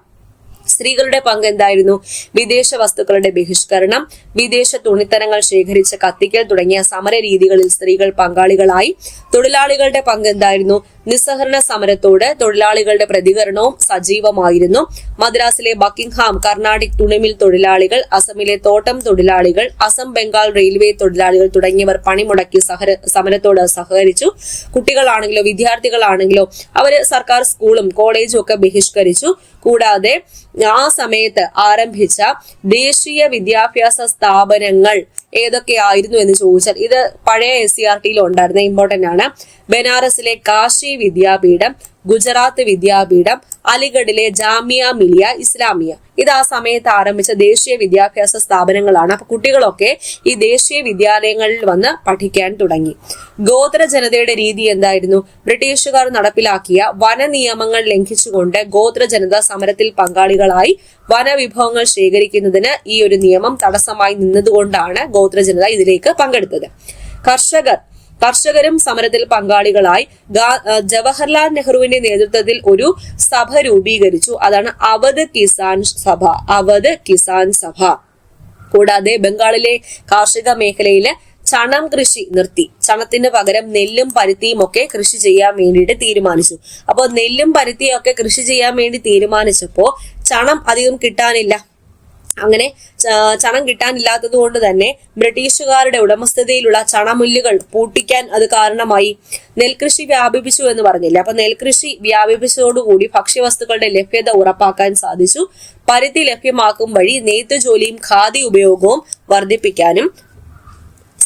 സ്ത്രീകളുടെ പങ്ക് എന്തായിരുന്നു? വിദേശ വസ്തുക്കളുടെ ബഹിഷ്കരണം, വിദേശ തുണിത്തരങ്ങൾ ശേഖരിച്ച് കത്തിക്കൽ തുടങ്ങിയ സമര രീതികളിൽ സ്ത്രീകൾ പങ്കാളികളായി. തൊഴിലാളികളുടെ പങ്ക് എന്തായിരുന്നു? നിസ്സഹകരണ സമരത്തോട് തൊഴിലാളികളുടെ പ്രതികരണവും സജീവമായിരുന്നു. മദ്രാസിലെ ബക്കിംഗ്ഹാം, കർണാടക തുണിമിൽ തൊഴിലാളികൾ, അസമിലെ തോട്ടം തൊഴിലാളികൾ, അസം ബംഗാൾ റെയിൽവേ തൊഴിലാളികൾ തുടങ്ങിയവർ പണിമുടക്കി സമരത്തോട് സഹകരിച്ചു. കുട്ടികളാണെങ്കിലോ വിദ്യാർത്ഥികളാണെങ്കിലോ അവര് സർക്കാർ സ്കൂളും കോളേജും ഒക്കെ ബഹിഷ്കരിച്ചു. കൂടാതെ ആ സമയത്ത് ആരംഭിച്ച ദേശീയ വിദ്യാഭ്യാസ സ്ഥാപനങ്ങൾ ഏതൊക്കെയായിരുന്നു എന്ന് ചോദിച്ചാൽ ഇത് പഴയ SCERT ഉണ്ടായിരുന്ന ഇമ്പോർട്ടന്റ് ആണ്. ബനാറസിലെ കാശി വിദ്യാപീഠം, ഗുജറാത്ത് വിദ്യാപീഠം, അലിഗഡിലെ ജാമിയ മിലിയ ഇസ്ലാമിയ, ഇത് ആ സമയത്ത് ആരംഭിച്ച ദേശീയ വിദ്യാഭ്യാസ സ്ഥാപനങ്ങളാണ്. അപ്പൊ കുട്ടികളൊക്കെ ഈ ദേശീയ വിദ്യാലയങ്ങളിൽ വന്ന് പഠിക്കാൻ തുടങ്ങി. ഗോത്ര ജനതയുടെ രീതി എന്തായിരുന്നു? ബ്രിട്ടീഷുകാർ നടപ്പിലാക്കിയ വന നിയമങ്ങൾ ലംഘിച്ചുകൊണ്ട് ഗോത്ര ജനത സമരത്തിൽ പങ്കാളികളായി. വനവിഭവങ്ങൾ ശേഖരിക്കുന്നതിന് ഈ ഒരു നിയമം തടസ്സമായി നിന്നതുകൊണ്ടാണ് ഗോത്ര ജനത ഇതിലേക്ക് പങ്കെടുത്തത്. കർഷകരും സമരത്തിൽ പങ്കാളികളായി. ജവഹർലാൽ നെഹ്റുവിന്റെ നേതൃത്വത്തിൽ ഒരു സഭ രൂപീകരിച്ചു. അതാണ് അവധ് കിസാൻ സഭ. കൂടാതെ ബംഗാളിലെ കാർഷിക മേഖലയില് ചണം കൃഷി നിർത്തി. ചണത്തിന് പകരം നെല്ലും പരുത്തിയും ഒക്കെ കൃഷി ചെയ്യാൻ വേണ്ടിയിട്ട് തീരുമാനിച്ചു. അപ്പോൾ നെല്ലും പരുത്തിയും ഒക്കെ കൃഷി ചെയ്യാൻ വേണ്ടി തീരുമാനിച്ചപ്പോ ചണം അധികം കിട്ടാനില്ല. അങ്ങനെ ചണം കിട്ടാനില്ലാത്തത് കൊണ്ട് തന്നെ ബ്രിട്ടീഷുകാരുടെ ഉടമസ്ഥതയിലുള്ള ചണമില്ലുകൾ പൂട്ടിക്കാൻ അത് കാരണമായി. നെൽകൃഷി വ്യാപിപ്പിച്ചു എന്ന് പറഞ്ഞില്ല. അപ്പൊ നെൽകൃഷി വ്യാപിപ്പിച്ചതോടുകൂടി ഭക്ഷ്യവസ്തുക്കളുടെ ലഭ്യത ഉറപ്പാക്കാൻ സാധിച്ചു. പരുത്തി ലഭ്യമാക്കും വഴി നെയ്ത്ത് ജോലിയും ഖാദി ഉപയോഗവും വർദ്ധിപ്പിക്കാനും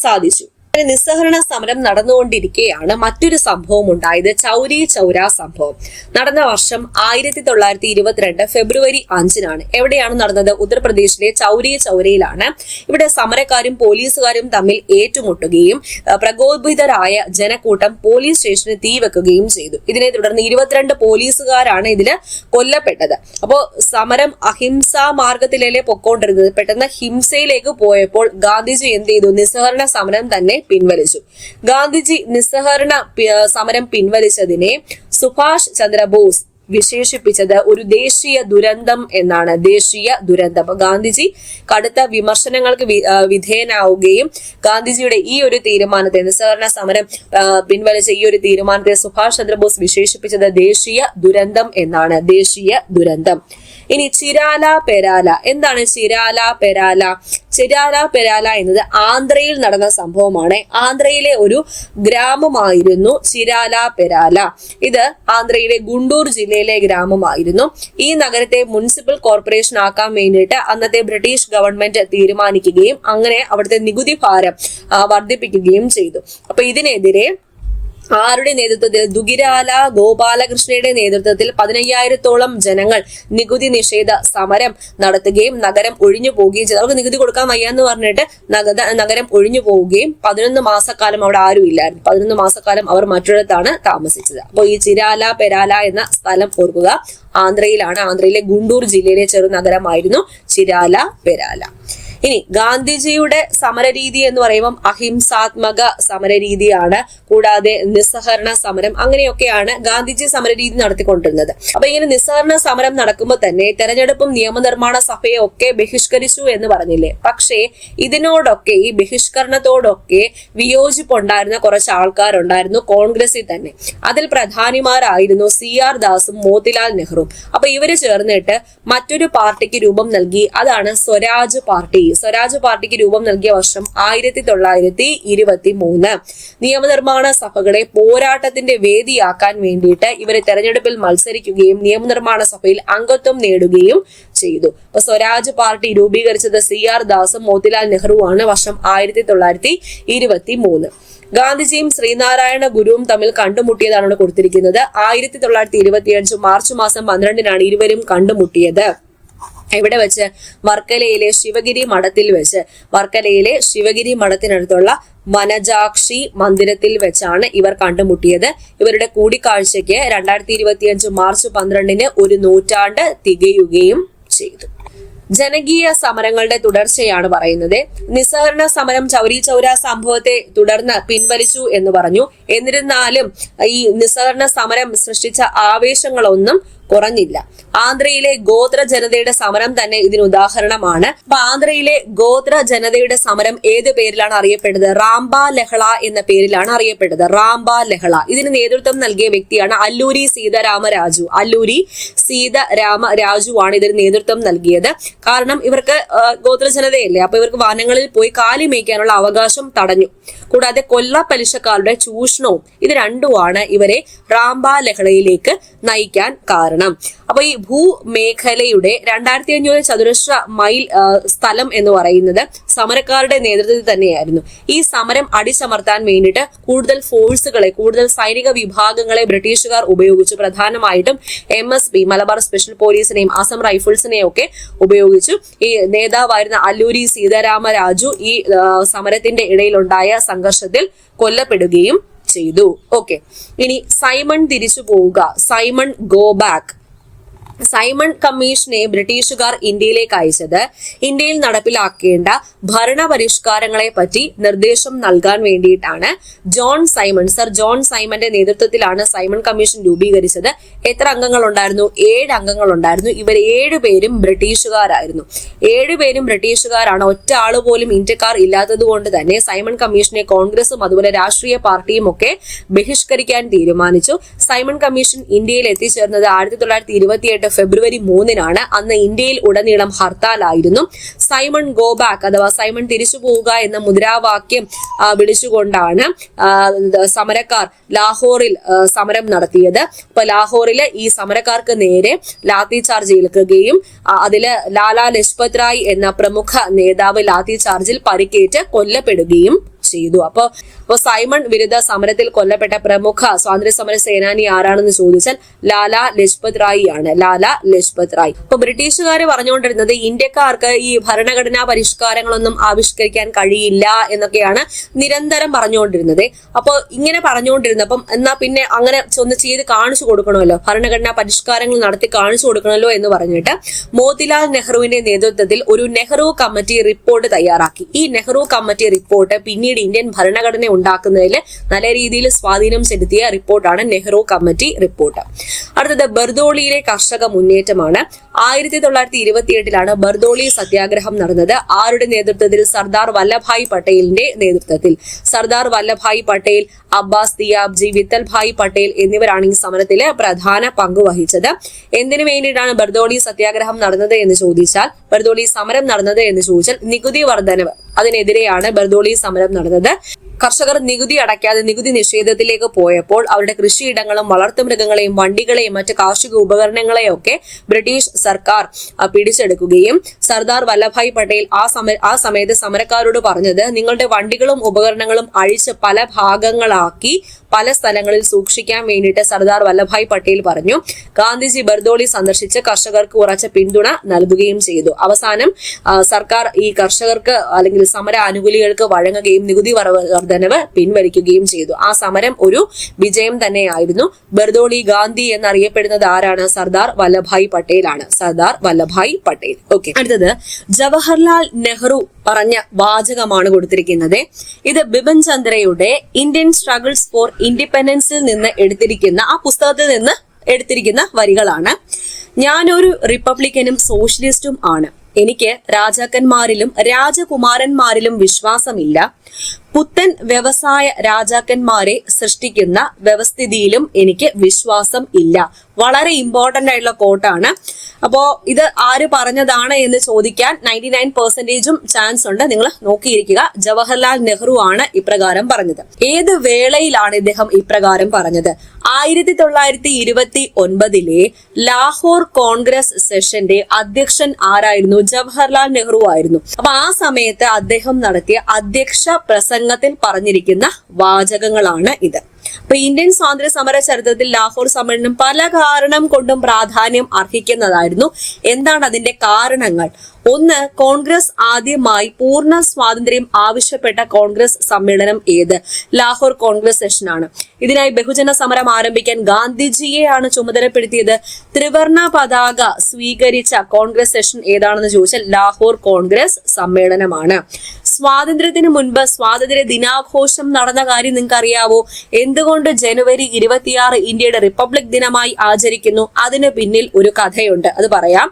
സാധിച്ചു. നിസ്സഹകരണ സമരം നടന്നുകൊണ്ടിരിക്കെയാണ് മറ്റൊരു സംഭവം ഉണ്ടായത്. ചൗരി ചൗര സംഭവം. നടന്ന വർഷം 1922 ഫെബ്രുവരി 5-നാണ്. എവിടെയാണ് നടന്നത്? ഉത്തർപ്രദേശിലെ ചൗരി ചൗരയിലാണ്. ഇവിടെ സമരക്കാരും പോലീസുകാരും തമ്മിൽ ഏറ്റുമുട്ടുകയും പ്രകോപിതരായ ജനക്കൂട്ടം പോലീസ് സ്റ്റേഷന് തീവെക്കുകയും ചെയ്തു. ഇതിനെ തുടർന്ന് 22 പോലീസുകാരാണ് ഇതില് കൊല്ലപ്പെട്ടത്. അപ്പോ സമരം അഹിംസാ മാർഗത്തിലല്ലേ പൊക്കോണ്ടിരുന്നത്. പെട്ടെന്ന് ഹിംസയിലേക്ക് പോയപ്പോൾ ഗാന്ധിജി എന്ത് ചെയ്തു? നിസ്സഹകരണ സമരം തന്നെ പിൻവലിച്ചു. ഗാന്ധിജി നിസ്സഹകരണ സമരം പിൻവലിച്ചതിനെ സുഭാഷ് ചന്ദ്രബോസ് വിശേഷിപ്പിച്ചത് ഒരു ദേശീയ ദുരന്തം എന്നാണ്. ദേശീയ ദുരന്തം. അപ്പൊ ഗാന്ധിജി കടുത്ത വിമർശനങ്ങൾക്ക് വിധേയനാവുകയും ഗാന്ധിജിയുടെ ഈ ഒരു തീരുമാനത്തെ, നിസ്സഹകരണ സമരം പിൻവലിച്ച ഈ ഒരു തീരുമാനത്തെ സുഭാഷ് ചന്ദ്രബോസ് വിശേഷിപ്പിച്ചത് ദേശീയ ദുരന്തം എന്നാണ്. ദേശീയ ദുരന്തം. ഇനി ചിരാല പെരാല. എന്താണ് ചിരാല പെരാല? ചിരാല പെരാല എന്നത് ആന്ധ്രയിൽ നടന്ന സംഭവമാണ്. ആന്ധ്രയിലെ ഒരു ഗ്രാമമായിരുന്നു ചിരാല പെരാല. ഇത് ആന്ധ്രയിലെ ഗുണ്ടൂർ ജില്ലയിലെ ഗ്രാമമായിരുന്നു. ഈ നഗരത്തെ മുനിസിപ്പൽ കോർപ്പറേഷൻ ആക്കാൻ വേണ്ടിയിട്ട് അന്നത്തെ ബ്രിട്ടീഷ് ഗവൺമെന്റ് തീരുമാനിക്കുകയും അങ്ങനെ അവിടുത്തെ നികുതി ഭാരം വർദ്ധിപ്പിക്കുകയും ചെയ്തു. അപ്പൊ ഇതിനെതിരെ ആരുടെ നേതൃത്വത്തിൽ? ദുഗിരാല ഗോപാലകൃഷ്ണയുടെ നേതൃത്വത്തിൽ 15,000-ഓളം ജനങ്ങൾ നികുതി നിഷേധ സമരം നടത്തുകയും നഗരം ഒഴിഞ്ഞു പോവുകയും ചെയ്തു. അവർക്ക് നികുതി കൊടുക്കാൻ വയ്യാന്ന് പറഞ്ഞിട്ട് നഗരം ഒഴിഞ്ഞു പോവുകയും 11 മാസക്കാലം അവിടെ ആരും ഇല്ലായിരുന്നു. 11 മാസക്കാലം അവർ മറ്റൊരിടത്താണ് താമസിച്ചത്. അപ്പോൾ ഈ ചിരാല പെരാല എന്ന സ്ഥലം ഓർക്കുക, ആന്ധ്രയിലാണ്. ആന്ധ്രയിലെ ഗുണ്ടൂർ ജില്ലയിലെ ചെറുനഗരമായിരുന്നു ചിരാല പെരാല. ഇനി ഗാന്ധിജിയുടെ സമരരീതി എന്ന് പറയുമ്പോൾ അഹിംസാത്മക സമരരീതിയാണ്. കൂടാതെ നിസ്സഹകരണ സമരം, അങ്ങനെയൊക്കെയാണ് ഗാന്ധിജി സമരരീതി നടത്തിക്കൊണ്ടിരുന്നത്. അപ്പൊ ഇങ്ങനെ നിസ്സഹകരണ സമരം നടക്കുമ്പോൾ തന്നെ തെരഞ്ഞെടുപ്പും നിയമനിർമ്മാണ സഭയെ ഒക്കെ ബഹിഷ്കരിച്ചു എന്ന് പറഞ്ഞില്ലേ. പക്ഷേ ഇതിനോടൊക്കെ, ഈ ബഹിഷ്കരണത്തോടൊക്കെ വിയോജിപ്പുണ്ടായിരുന്ന കുറച്ച് ആൾക്കാരുണ്ടായിരുന്നു കോൺഗ്രസിൽ തന്നെ. അതിൽ പ്രധാനിമാരായിരുന്നു CR ദാസും മോത്തിലാൽ നെഹ്റുവും. അപ്പൊ ഇവര് ചേർന്നിട്ട് മറ്റൊരു പാർട്ടിക്ക് രൂപം നൽകി. അതാണ് സ്വരാജ് പാർട്ടി. സ്വരാജ് പാർട്ടിക്ക് രൂപം നൽകിയ വർഷം 1923. നിയമനിർമ്മാണ സഭകളെ പോരാട്ടത്തിന്റെ വേദിയാക്കാൻ വേണ്ടിയിട്ട് ഇവരെ തെരഞ്ഞെടുപ്പിൽ മത്സരിക്കുകയും നിയമനിർമ്മാണ സഭയിൽ അംഗത്വം നേടുകയും ചെയ്തു. അപ്പൊ സ്വരാജ് പാർട്ടി രൂപീകരിച്ചത് CR ദാസും മോത്തിലാൽ നെഹ്റുവാണ്. വർഷം 1923. ഗാന്ധിജിയും ശ്രീനാരായണ ഗുരുവും തമ്മിൽ കണ്ടുമുട്ടിയതാണ് കൊടുത്തിരിക്കുന്നത്. 1925 മാർച്ച് മാസം 12-നാണ് ഇരുവരും കണ്ടുമുട്ടിയത്. എവിടെ വെച്ച്? വർക്കലയിലെ ശിവഗിരി മഠത്തിൽ വെച്ച്. വർക്കലയിലെ ശിവഗിരി മഠത്തിനടുത്തുള്ള വനജാക്ഷി മന്ദിരത്തിൽ വെച്ചാണ് ഇവർ കണ്ടുമുട്ടിയത്. ഇവരുടെ കൂടിക്കാഴ്ചയ്ക്ക് 2025 മാർച്ച് 12-ന് 1 നൂറ്റാണ്ട് തികയുകയും ചെയ്തു. ജനകീയ സമരങ്ങളുടെ തുടർച്ചയാണ് പറയുന്നത്. നിസ്സഹകരണ സമരം ചൗരി ചൗര സംഭവത്തെ തുടർന്ന് പിൻവലിച്ചു എന്ന് പറഞ്ഞു. എന്നിരുന്നാലും ഈ നിസ്സഹകരണ സമരം സൃഷ്ടിച്ച ആവേശങ്ങളൊന്നും കുറഞ്ഞില്ല. ആന്ധ്രയിലെ ഗോത്ര ജനതയുടെ സമരം തന്നെ ഇതിന് ഉദാഹരണമാണ്. അപ്പൊ ആന്ധ്രയിലെ ഗോത്ര ജനതയുടെ സമരം ഏത് പേരിലാണ് അറിയപ്പെടുന്നത്? റാംബ ലഹള എന്ന പേരിലാണ് അറിയപ്പെടുന്നത്. റാംബ ലഹള. ഇതിന് നേതൃത്വം നൽകിയ വ്യക്തിയാണ് അല്ലൂരി സീതാരാമരാജു. അല്ലൂരി സീതാരാമരാജു ആണ് ഇതിന് നേതൃത്വം നൽകിയത്. കാരണം ഇവർക്ക് ഗോത്ര ജനതയല്ലേ, അപ്പൊ ഇവർക്ക് വനങ്ങളിൽ പോയി കാലി മേയ്ക്കാനുള്ള അവകാശം തടഞ്ഞു. കൂടാതെ കൊല്ല പലിശക്കാരുടെ ചൂഷണവും, ഇത് രണ്ടുമാണ് ഇവരെ റാംബ ലഹളയിലേക്ക് നയിക്കാൻ കാരണം. അപ്പൊ ഈ ഭൂമേഖലയുടെ 2500 ചതുരശ്ര മൈൽ സ്ഥലം എന്ന് പറയുന്നത് സമരക്കാരുടെ നേതൃത്വത്തിൽ തന്നെയായിരുന്നു. ഈ സമരം അടിച്ചമർത്താൻ വേണ്ടിയിട്ട് കൂടുതൽ ഫോഴ്സുകളെ, കൂടുതൽ സൈനിക വിഭാഗങ്ങളെ ബ്രിട്ടീഷുകാർ ഉപയോഗിച്ചു. പ്രധാനമായിട്ടും MSP മലബാർ സ്പെഷ്യൽ പോലീസിനെയും അസം റൈഫിൾസിനെയും ഒക്കെ ഉപയോഗിച്ചു. ഈ നേതാവായിരുന്ന അല്ലൂരി സീതാരാമരാജു ഈ സമരത്തിന്റെ ഇടയിലുണ്ടായ സംഘർഷത്തിൽ കൊല്ലപ്പെടുകയും ചെയ്തു. ഓക്കെ, ഇനി സൈമൺ തിരിച്ചു പോവുക, സൈമൺ ഗോ ബാക്ക്. സൈമൺ കമ്മീഷനെ ബ്രിട്ടീഷുകാർ ഇന്ത്യയിലേക്ക് അയച്ചത് ഇന്ത്യയിൽ നടപ്പിലാക്കേണ്ട ഭരണപരിഷ്കാരങ്ങളെ പറ്റി നിർദ്ദേശം നൽകാൻ വേണ്ടിയിട്ടാണ്. സർ ജോൺ സൈമന്റെ നേതൃത്വത്തിലാണ് സൈമൺ കമ്മീഷൻ രൂപീകരിച്ചത്. എത്ര അംഗങ്ങൾ ഉണ്ടായിരുന്നു? 7 അംഗങ്ങൾ ഉണ്ടായിരുന്നു. ഇവർ 7 പേരും ബ്രിട്ടീഷുകാരായിരുന്നു. 7 പേരും ബ്രിട്ടീഷുകാരാണ്. ഒറ്റ ആള് പോലും ഇന്ത്യക്കാർ ഇല്ലാത്തത് കൊണ്ട് തന്നെ സൈമൺ കമ്മീഷനെ കോൺഗ്രസും അതുപോലെ രാഷ്ട്രീയ പാർട്ടിയും ഒക്കെ ബഹിഷ്കരിക്കാൻ തീരുമാനിച്ചു. സൈമൺ കമ്മീഷൻ ഇന്ത്യയിൽ എത്തിച്ചേർന്നത് 1928 ഫെബ്രുവരി 3-നാണ്. അന്ന് ഇന്ത്യയിൽ ഉടനീളം ഹർത്താലായിരുന്നു. സൈമൺ ഗോ ബാക്ക് അഥവാ സൈമൺ തിരിച്ചു പോവുക എന്ന മുദ്രാവാക്യം വിളിച്ചുകൊണ്ടാണ് സമരക്കാർ ലാഹോറിൽ സമരം നടത്തിയത്. അപ്പൊ ലാഹോറില് ഈ സമരക്കാർക്ക് നേരെ ലാത്തി ചാർജ് ഏൽക്കുകയും അതില് ലാലാ ലജ്പത് റായ് എന്ന പ്രമുഖ നേതാവ് ലാത്തി ചാർജിൽ പരിക്കേറ്റ് കൊല്ലപ്പെടുകയും ചെയ്തു. അപ്പൊ സൈമൺ വിരുദ്ധ സമരത്തിൽ കൊല്ലപ്പെട്ട പ്രമുഖ സ്വാതന്ത്ര്യ സമര സേനാനി ആരാണെന്ന് ചോദിച്ചാൽ ലാലാ ലജ്പത് റായ് ആണ്. ലാലാ ലജ്പത് റായ്. അപ്പൊ ബ്രിട്ടീഷുകാര് പറഞ്ഞുകൊണ്ടിരുന്നത് ഇന്ത്യക്കാർക്ക് ഈ ഭരണഘടനാ പരിഷ്കാരങ്ങളൊന്നും ആവിഷ്കരിക്കാൻ കഴിയില്ല എന്നൊക്കെയാണ് നിരന്തരം പറഞ്ഞുകൊണ്ടിരുന്നത്. അപ്പൊ ഇങ്ങനെ പറഞ്ഞുകൊണ്ടിരുന്നപ്പം എന്നാ പിന്നെ അങ്ങനെ ഒന്ന് ചെയ്ത് കാണിച്ചു കൊടുക്കണമല്ലോ, ഭരണഘടനാ പരിഷ്കാരങ്ങൾ നടത്തി കാണിച്ചു കൊടുക്കണമല്ലോ എന്ന് പറഞ്ഞിട്ട് മോത്തിലാൽ നെഹ്റുവിന്റെ നേതൃത്വത്തിൽ ഒരു നെഹ്റു കമ്മിറ്റി റിപ്പോർട്ട് തയ്യാറാക്കി. ഈ നെഹ്റു കമ്മിറ്റി റിപ്പോർട്ട് പിന്നീട് ഇന്ത്യൻ ഭരണഘടന ഉണ്ടാക്കുന്നതിൽ നല്ല രീതിയിൽ സ്വാധീനം ചെലുത്തിയ റിപ്പോർട്ടാണ് നെഹ്റു കമ്മിറ്റി റിപ്പോർട്ട്. അടുത്തത് ബർദോളിയിലെ കർഷക മുന്നേറ്റമാണ്. 1928 ബർദോളി സത്യാഗ്രഹം നടന്നത്. ആരുടെ നേതൃത്വത്തിൽ? സർദാർ വല്ലഭായ് പട്ടേലിന്റെ നേതൃത്വത്തിൽ. സർദാർ വല്ലഭായ് പട്ടേൽ, അബ്ബാസ് ദിയാബ്ജി, വിത്തൽ ഭായ് പട്ടേൽ എന്നിവരാണ് ഈ സമരത്തില് പ്രധാന പങ്ക് വഹിച്ചത്. എന്തിനു വേണ്ടിയിട്ടാണ് ബർദോളി സത്യാഗ്രഹം നടന്നത് എന്ന് ചോദിച്ചാൽ, ബർദോളി സമരം നടന്നത് എന്ന് ചോദിച്ചാൽ നികുതി വർധനവ് അതിനെതിരെയാണ് ബർദോളി സമരം നടന്നത്. കർഷകർ നികുതി അടയ്ക്കാതെ നികുതി നിഷേധത്തിലേക്ക് പോയപ്പോൾ അവരുടെ കൃഷിയിടങ്ങളും വളർത്തുമൃഗങ്ങളെയും വണ്ടികളെയും മറ്റ് കാർഷിക ഉപകരണങ്ങളെയും ഒക്കെ ബ്രിട്ടീഷ് സർക്കാർ പിടിച്ചെടുക്കുകയും സർദാർ വല്ലഭായ് പട്ടേൽ ആ സമയത്ത് സമരക്കാരോട് പറഞ്ഞത്, നിങ്ങളുടെ വണ്ടികളും ഉപകരണങ്ങളും അഴിച്ച് പല ഭാഗങ്ങളാക്കി പല സ്ഥലങ്ങളിൽ സൂക്ഷിക്കാൻ വേണ്ടിയിട്ട് സർദാർ വല്ലഭായ് പട്ടേൽ പറഞ്ഞു. ഗാന്ധിജി ബർദോളി സന്ദർശിച്ച് കർഷകർക്ക് ഉറച്ച പിന്തുണ നൽകുകയും ചെയ്തു. അവസാനം സർക്കാർ ഈ കർഷകർക്ക് അല്ലെങ്കിൽ സമര അനുകൂലികൾക്ക് വഴങ്ങുകയും നികുതി വർധനവ് പിൻവലിക്കുകയും ചെയ്തു. ആ സമരം ഒരു വിജയം തന്നെയായിരുന്നു. ബർദോളി ഗാന്ധി എന്നറിയപ്പെടുന്നത് ആരാണ്? സർദാർ വല്ലഭായ് പട്ടേൽ ആണ്. സർദാർ വല്ലഭായ് പട്ടേൽ. ഓക്കെ, അടുത്തത് ജവഹർലാൽ നെഹ്റു പറഞ്ഞ വാചകമാണ് കൊടുത്തിരിക്കുന്നത്. ഇത് ബിപിൻ ചന്ദ്രയുടെ ഇന്ത്യൻ സ്ട്രഗിൾസ് ഫോർ ഇൻഡിപെൻഡൻസിൽ നിന്ന് എടുത്തിരിക്കുന്ന ആ പുസ്തകത്തിൽ നിന്ന് എടുത്തിരിക്കുന്ന വരികളാണ്. ഞാനൊരു റിപ്പബ്ലിക്കനും സോഷ്യലിസ്റ്റും ആണ്. എനിക്ക് രാജാക്കന്മാരിലും രാജകുമാരന്മാരിലും വിശ്വാസമില്ല. പുത്തൻ വ്യവസായ രാജാക്കന്മാരെ സൃഷ്ടിക്കുന്ന വ്യവസ്ഥിതിയിലും എനിക്ക് വിശ്വാസം ഇല്ല. വളരെ ഇമ്പോർട്ടന്റ് ആയിട്ടുള്ള കോട്ടാണ്. അപ്പോ ഇത് ആര് പറഞ്ഞതാണ് എന്ന് ചോദിക്കാൻ 99% ചാൻസ് ഉണ്ട്. നിങ്ങൾ നോക്കിയിരിക്കുക. ജവഹർലാൽ നെഹ്റു ആണ് ഇപ്രകാരം പറഞ്ഞത്. ഏത് വേളയിലാണ് ഇദ്ദേഹം ഇപ്രകാരം പറഞ്ഞത്? 1929 ലാഹോർ കോൺഗ്രസ് സെഷന്റെ അധ്യക്ഷൻ ആരായിരുന്നു? ജവഹർലാൽ നെഹ്റു ആയിരുന്നു. അപ്പൊ ആ സമയത്ത് അദ്ദേഹം നടത്തിയ അധ്യക്ഷ പ്രസംഗത്തിൽ പറഞ്ഞിരിക്കുന്ന വാചകങ്ങളാണ് ഇത്. അപ്പൊ ഇന്ത്യൻ സ്വാതന്ത്ര്യ സമര ചരിത്രത്തിൽ ലാഹോർ സമ്മേളനം പല കാരണം കൊണ്ടും പ്രാധാന്യം അർഹിക്കുന്നതായിരുന്നു. എന്താണ് അതിന്റെ കാരണങ്ങൾ? ഒന്ന്, കോൺഗ്രസ് ആദ്യമായി പൂർണ്ണ സ്വാതന്ത്ര്യം ആവശ്യപ്പെട്ട കോൺഗ്രസ് സമ്മേളനം ഏത്? ലാഹോർ കോൺഗ്രസ് സെഷനാണ്. ഇതിനായി ബഹുജന സമരം ആരംഭിക്കാൻ ഗാന്ധിജിയെയാണ് ചുമതലപ്പെടുത്തിയത്. ത്രിവർണ പതാക സ്വീകരിച്ച കോൺഗ്രസ് സെഷൻ ഏതാണെന്ന് ചോദിച്ചാൽ ലാഹോർ കോൺഗ്രസ് സമ്മേളനമാണ്. സ്വാതന്ത്ര്യത്തിന് മുൻപ് സ്വാതന്ത്ര്യ ദിനാഘോഷം നടന്ന കാര്യം നിങ്ങൾക്ക് അറിയാവോ? എന്തുകൊണ്ട് ജനുവരി 26 ഇന്ത്യയുടെ റിപ്പബ്ലിക് ദിനമായി ആചരിക്കുന്നു? അതിന് പിന്നിൽ ഒരു കഥയുണ്ട്, അത് പറയാം.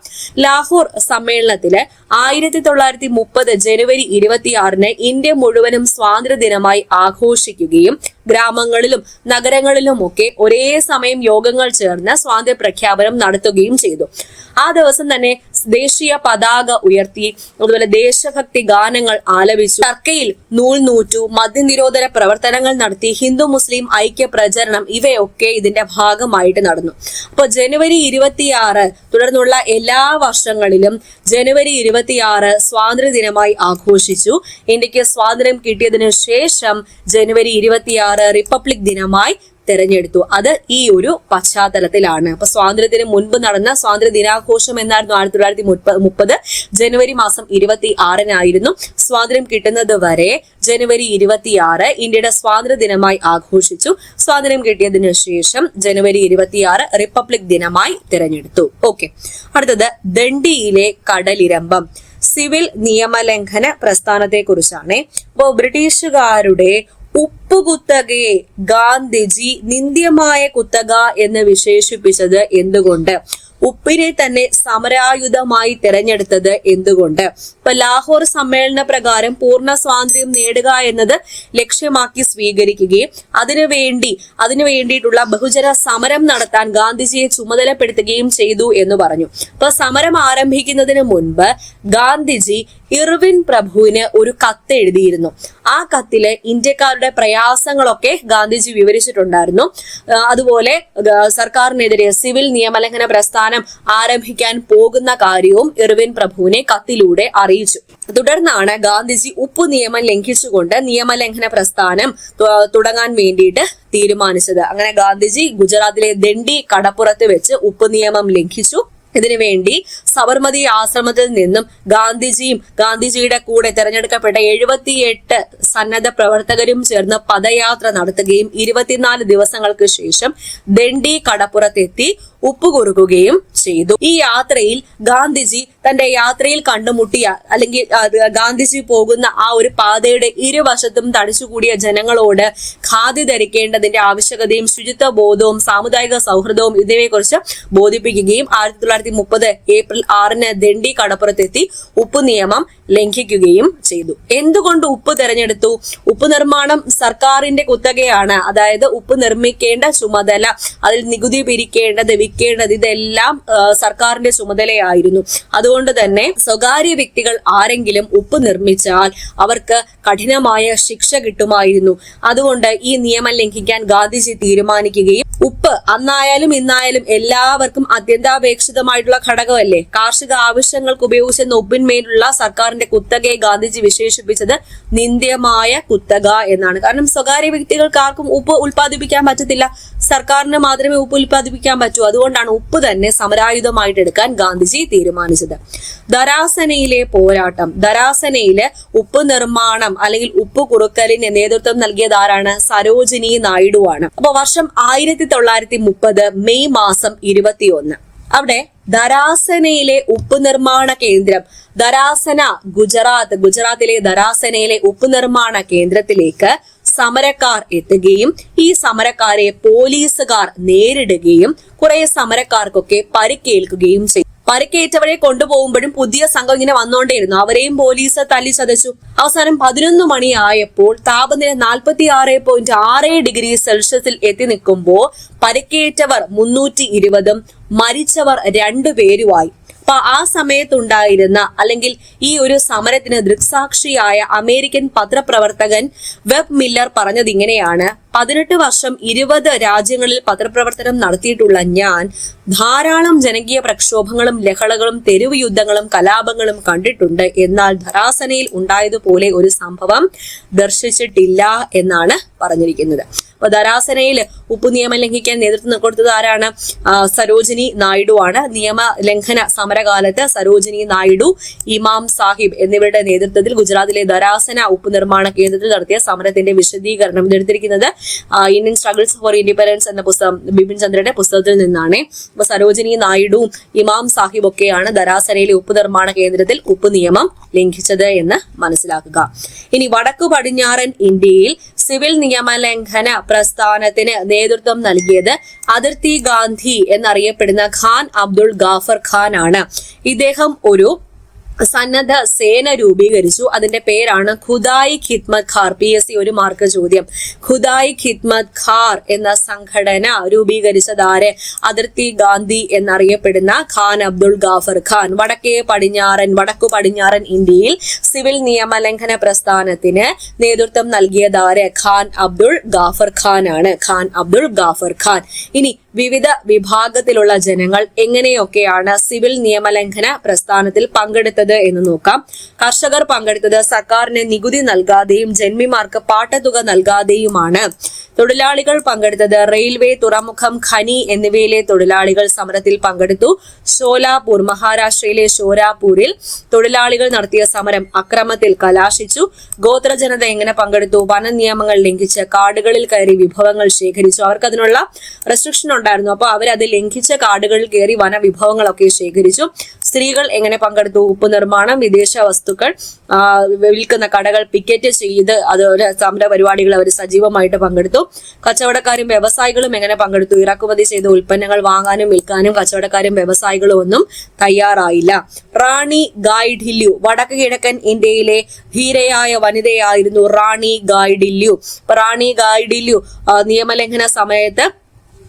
ലാഹോർ സമ്മേളനത്തില് 1930 ജനുവരി 26 ഇന്ത്യ മുഴുവനും സ്വാതന്ത്ര്യ ദിനമായി ആഘോഷിക്കുകയും ഗ്രാമങ്ങളിലും നഗരങ്ങളിലുമൊക്കെ ഒരേ സമയം യോഗങ്ങൾ ചേർന്ന് സ്വാതന്ത്ര്യ പ്രഖ്യാപനം നടത്തുകയും ചെയ്തു. ആ ദിവസം തന്നെ ദേശീയ പതാക ഉയർത്തി, അതുപോലെ ദേശഭക്തി ഗാനങ്ങൾ ആലപിച്ചു, ടർക്കയിൽ നൂൽ നൂറ്റു, മദ്യനിരോധന പ്രവർത്തനങ്ങൾ നടത്തി, ഹിന്ദു മുസ്ലിം ഐക്യ പ്രചരണം ഇവയൊക്കെ ഇതിന്റെ ഭാഗമായിട്ട് നടന്നു. അപ്പോൾ ജനുവരി 26 തുടർന്നുള്ള എല്ലാ വർഷങ്ങളിലും ജനുവരി 26 സ്വാതന്ത്ര്യ ദിനമായി ആഘോഷിച്ചു. ഇന്ത്യക്ക് സ്വാതന്ത്ര്യം കിട്ടിയതിനു ശേഷം ജനുവരി 26 റിപ്പബ്ലിക് ദിനമായി തെരഞ്ഞെടുത്തു. അത് ഈ ഒരു പശ്ചാത്തലത്തിലാണ്. അപ്പൊ സ്വാതന്ത്ര്യത്തിന് മുൻപ് നടന്ന സ്വാതന്ത്ര്യ ദിനാഘോഷം എന്നായിരുന്നു 1930 ജനുവരി മാസം 26 സ്വാതന്ത്ര്യം കിട്ടുന്നത് വരെ ജനുവരി 26 ഇന്ത്യയുടെ സ്വാതന്ത്ര്യ ദിനമായി ആഘോഷിച്ചു. സ്വാതന്ത്ര്യം കിട്ടിയതിനു ശേഷം ജനുവരി 26 റിപ്പബ്ലിക് ദിനമായി തിരഞ്ഞെടുത്തു. ഓക്കെ, അടുത്തത് ദണ്ഡിയിലെ കടലിരമ്പം. സിവിൽ നിയമലംഘന പ്രസ്ഥാനത്തെ കുറിച്ചാണ്. അപ്പോ ബ്രിട്ടീഷുകാരുടെ ഉപ്പുകുത്തകയെ ഗാന്ധിജി നിന്ദ്യമായ കുത്തക എന്ന് വിശേഷിപ്പിച്ചത് എന്തുകൊണ്ട്? ഉപ്പിനെ തന്നെ സമരായുധമായി തിരഞ്ഞെടുത്തത് എന്തുകൊണ്ട്? ഇപ്പൊ ലാഹോർ സമ്മേളന പ്രകാരം പൂർണ്ണ സ്വാതന്ത്ര്യം നേടുക എന്നത് ലക്ഷ്യമാക്കി സ്വീകരിക്കുകയും അതിനു വേണ്ടിയിട്ടുള്ള ബഹുജന സമരം നടത്താൻ ഗാന്ധിജിയെ ചുമതലപ്പെടുത്തുകയും ചെയ്തു എന്ന് പറഞ്ഞു. അപ്പൊ സമരം ആരംഭിക്കുന്നതിന് മുൻപ് ഗാന്ധിജി ഇർവിൻ പ്രഭുവിന് ഒരു കത്ത് എഴുതിയിരുന്നു. ആ കത്തില് ഇന്ത്യക്കാരുടെ പ്രയാസങ്ങളൊക്കെ ഗാന്ധിജി വിവരിച്ചിട്ടുണ്ടായിരുന്നു. അതുപോലെ സർക്കാരിനെതിരെ സിവിൽ നിയമലംഘന പ്രസ്ഥാനം ആരംഭിക്കാൻ പോകുന്ന കാര്യവും ഇർവിൻ പ്രഭുവിനെ കത്തിലൂടെ അറിയിച്ചു. തുടർന്നാണ് ഗാന്ധിജി ഉപ്പു നിയമം ലംഘിച്ചുകൊണ്ട് നിയമലംഘന പ്രസ്ഥാനം തുടങ്ങാൻ വേണ്ടിയിട്ട് തീരുമാനിച്ചത്. അങ്ങനെ ഗാന്ധിജി ഗുജറാത്തിലെ ദണ്ഡി കടപ്പുറത്ത് വെച്ച് ഉപ്പു നിയമം ലംഘിച്ചു. ഇതിനുവേണ്ടി സബർമതി ആശ്രമത്തിൽ നിന്നും ഗാന്ധിജിയുടെ കൂടെ തെരഞ്ഞെടുക്കപ്പെട്ട 78 സന്നദ്ധ പ്രവർത്തകരും ചേർന്ന് പദയാത്ര നടത്തുകയും 24 ദിവസങ്ങൾക്ക് ശേഷം ദണ്ഡി കടപ്പുറത്തെത്തി ഉപ്പുകുറുക്കുകയും ചെയ്തു. ഈ യാത്രയിൽ ഗാന്ധിജി തന്റെ യാത്രയിൽ കണ്ടുമുട്ടിയ അല്ലെങ്കിൽ ഗാന്ധിജി പോകുന്ന ആ ഒരു പാതയുടെ ഇരുവശത്തും തടിച്ചുകൂടിയ ജനങ്ങളോട് ഖാദി ധരിക്കേണ്ടതിന്റെ ആവശ്യകതയും ശുചിത്വ ബോധവും സാമുദായിക സൗഹൃദവും ഇതിനെക്കുറിച്ച് ബോധിപ്പിക്കുകയും 1930 ഏപ്രിൽ 6 ദണ്ഡി കടപ്പുറത്തെത്തി ഉപ്പ് നിയമം ലംഘിക്കുകയും ചെയ്തു. എന്തുകൊണ്ട് ഉപ്പ് തെരഞ്ഞെടുത്തു? ഉപ്പ് നിർമ്മാണം സർക്കാരിന്റെ കുത്തകയാണ്. അതായത് ഉപ്പ് നിർമ്മിക്കേണ്ട ചുമതല, അതിൽ നികുതി പിരിക്കേണ്ടത്, വിൽക്കേണ്ടത്, ഇതെല്ലാം സർക്കാരിന്റെ ചുമതലയായിരുന്നു. അതുകൊണ്ട് തന്നെ സ്വകാര്യ വ്യക്തികൾ ആരെങ്കിലും ഉപ്പ് നിർമ്മിച്ചാൽ അവർക്ക് കഠിനമായ ശിക്ഷ കിട്ടുമായിരുന്നു. അതുകൊണ്ട് ഈ നിയമം ലംഘിക്കാൻ ഗാന്ധിജി തീരുമാനിക്കുകയും ഉപ്പ് അന്നായാലും ഇന്നായാലും എല്ലാവർക്കും അത്യന്താപേക്ഷിതമായിട്ടുള്ള ഘടകമല്ലേ. കാർഷിക ആവശ്യങ്ങൾക്ക് ഉപയോഗിച്ചിരുന്ന ഉപ്പിന്മേലുള്ള സർക്കാരിന്റെ കുത്തകയെ ഗാന്ധിജി വിശേഷിപ്പിച്ചത് നിന്ദ്യമായ കുത്തക എന്നാണ്. കാരണം സ്വകാര്യ വ്യക്തികൾക്ക് ആർക്കും ഉപ്പ് ഉൽപ്പാദിപ്പിക്കാൻ പറ്റത്തില്ല, സർക്കാരിന് മാത്രമേ ഉപ്പ് ഉൽപ്പാദിപ്പിക്കാൻ പറ്റൂ. അതുകൊണ്ടാണ് ഉപ്പ് തന്നെ സമരായുധമായിട്ട് എടുക്കാൻ ഗാന്ധിജി തീരുമാനിച്ചത്. ധരാസനയിലെ പോരാട്ടം, ധരാസനയിലെ ഉപ്പ് നിർമ്മാണം അല്ലെങ്കിൽ ഉപ്പ് കുറുക്കലിന് നേതൃത്വം നൽകിയത് ആരാണ്? സരോജിനി നായിഡു ആണ്. അപ്പൊ വർഷം 1930 മെയ് മാസം 21 അവിടെ ധരാസനയിലെ ഉപ്പ് നിർമ്മാണ കേന്ദ്രം, ധരാസന ഗുജറാത്തിലെ ധരാസനയിലെ ഉപ്പ് നിർമ്മാണ കേന്ദ്രത്തിലേക്ക് സമരക്കാർ എത്തുകയും ഈ സമരക്കാരെ പോലീസുകാർ നേരിടുകയും കുറെ സമരക്കാർക്കൊക്കെ പരിക്കേൽക്കുകയും ചെയ്തു. പരിക്കേറ്റവരെ കൊണ്ടുപോകുമ്പോഴും പുതിയ സംഘം ഇങ്ങനെ വന്നോണ്ടേയിരുന്നു. അവരെയും പോലീസ് തല്ലി ചതച്ചു. അവസാനം 11 മണിയായപ്പോൾ താപനില 46.6 ഡിഗ്രി സെൽഷ്യസിൽ എത്തി നിൽക്കുമ്പോൾ പരിക്കേറ്റവർ 320 മരിച്ചവർ 2 പേരുമായി. അപ്പൊ ആ സമയത്തുണ്ടായിരുന്ന അല്ലെങ്കിൽ ഈ ഒരു സമരത്തിന് ദൃക്സാക്ഷിയായ അമേരിക്കൻ പത്രപ്രവർത്തകൻ വെബ് മില്ലർ പറഞ്ഞത് ഇങ്ങനെയാണ്: 18 വർഷം 20 രാജ്യങ്ങളിൽ പത്രപ്രവർത്തനം നടത്തിയിട്ടുള്ള ഞാൻ ധാരാളം ജനകീയ പ്രക്ഷോഭങ്ങളും ലഹളകളും തെരുവ് യുദ്ധങ്ങളും കലാപങ്ങളും കണ്ടിട്ടുണ്ട്. എന്നാൽ ധരാസനയിൽ ഉണ്ടായതുപോലെ ഒരു സംഭവം ദർശിച്ചിട്ടില്ല എന്നാണ് പറഞ്ഞിരിക്കുന്നത്. അപ്പൊ ധരാസനയിൽ ഉപ്പ് നിയമം ലംഘിക്കാൻ നേതൃത്വം കൊടുത്തത് ആരാണ്? സരോജിനി നായിഡു ആണ്. നിയമ ലംഘന സമരകാലത്ത് സരോജിനി നായിഡു, ഇമാം സാഹിബ് എന്നിവരുടെ നേതൃത്വത്തിൽ ഗുജറാത്തിലെ ധരാസന ഉപ്പ് നിർമ്മാണ കേന്ദ്രത്തിൽ നടത്തിയ സമരത്തിന്റെ വിശദീകരണം ഇതെടുത്തിരിക്കുന്നത് ഇന്ത്യൻ സ്ട്രഗിൾസ് ഫോർ ഇൻഡിപെൻഡൻസ് എന്ന പുസ്തകം ബിപിൻ ചന്ദ്രയുടെ പുസ്തകത്തിൽ നിന്നാണ്. അപ്പൊ സരോജിനി നായിഡുവും ഇമാം സാഹിബ് ഒക്കെയാണ് ധരാസനയിലെ ഉപ്പ് നിർമ്മാണ കേന്ദ്രത്തിൽ ഉപ്പ് നിയമം ലംഘിച്ചത് എന്ന് മനസ്സിലാക്കുക. ഇനി വടക്കു പടിഞ്ഞാറൻ ഇന്ത്യയിൽ സിവിൽ നിയമലംഘന പ്രസ്ഥാനത്തിന് നേതൃത്വം നൽകിയത് അതിർത്തി ഗാന്ധി എന്നറിയപ്പെടുന്ന ഖാൻ അബ്ദുൾ ഗാഫർ ഖാൻ ആണ്. ഇദ്ദേഹം ഒരു സന്നദ്ധ സേന രൂപീകരിച്ചു. അതിന്റെ പേരാണ് ഖുദായി ഖിദ്മത് ഖാർ. PSC ഒരു മാർക്ക് ചോദ്യം. ഖുദായി ഖിദ്മത് ഖാർ എന്ന സംഘടന രൂപീകരിച്ചത് ആര്? അതിർത്തി ഗാന്ധി എന്നറിയപ്പെടുന്ന ഖാൻ അബ്ദുൾ ഗാഫർ ഖാൻ. വടക്കു പടിഞ്ഞാറൻ ഇന്ത്യയിൽ സിവിൽ നിയമലംഘന പ്രസ്ഥാനത്തിന് നേതൃത്വം നൽകിയത് ആര്? ഖാൻ അബ്ദുൾ ഗാഫർ ഖാൻ ആണ്. ഖാൻ അബ്ദുൾ ഗാഫർ ഖാൻ. ഇനി വിവിധ വിഭാഗത്തിലുള്ള ജനങ്ങൾ എങ്ങനെയൊക്കെയാണ് സിവിൽ നിയമലംഘന പ്രസ്ഥാനത്തിൽ പങ്കെടുത്തത് എന്ന് നോക്കാം. കർഷകർ പങ്കെടുത്തത് സർക്കാരിന് നികുതി നൽകാതെയും ജന്മിമാർക്ക് പാട്ടത്തുക നൽകാതെയുമാണ്. തൊഴിലാളികൾ പങ്കെടുത്തത് റെയിൽവേ, തുറമുഖം, ഖനി എന്നിവയിലെ തൊഴിലാളികൾ സമരത്തിൽ പങ്കെടുത്തു. ഷോലാപൂർ, മഹാരാഷ്ട്രയിലെ ഷോലാപൂരിൽ തൊഴിലാളികൾ നടത്തിയ സമരം അക്രമത്തിൽ കലാശിച്ചു. ഗോത്ര ജനത എങ്ങനെ പങ്കെടുത്തു? വന നിയമങ്ങൾ ലംഘിച്ച് കാടുകളിൽ കയറി വിഭവങ്ങൾ ശേഖരിച്ചു. അവർക്ക് അതിനുള്ള റെസ്ട്രിക്ഷൻ ഉണ്ടായിരുന്നു. അപ്പൊ അവരത് ലംഘിച്ച് കാടുകളിൽ കയറി വനവിഭവങ്ങളൊക്കെ ശേഖരിച്ചു. സ്ത്രീകൾ എങ്ങനെ പങ്കെടുത്തു? ഉപ്പ് നിർമ്മാണം, വിദേശ വസ്തുക്കൾ വിൽക്കുന്ന കടകൾ പിക്കറ്റ് ചെയ്ത് അതുപോലെ സമര പരിപാടികൾ അവർ സജീവമായിട്ട് പങ്കെടുത്തു. കച്ചവടക്കാരും വ്യവസായികളും എങ്ങനെ പങ്കെടുത്തു? ഇറക്കുമതി ചെയ്ത ഉൽപ്പന്നങ്ങൾ വാങ്ങാനും വിൽക്കാനും കച്ചവടക്കാരും വ്യവസായികളും ഒന്നും തയ്യാറായില്ല. റാണി ഗായ്ഡില്യു വടക്ക് കിഴക്കൻ ഇന്ത്യയിലെ ധീരയായ വനിതയായിരുന്നു റാണി ഗായ്ഡില്യു. റാണി ഗായ്ഡില്യു നിയമലംഘന സമയത്ത്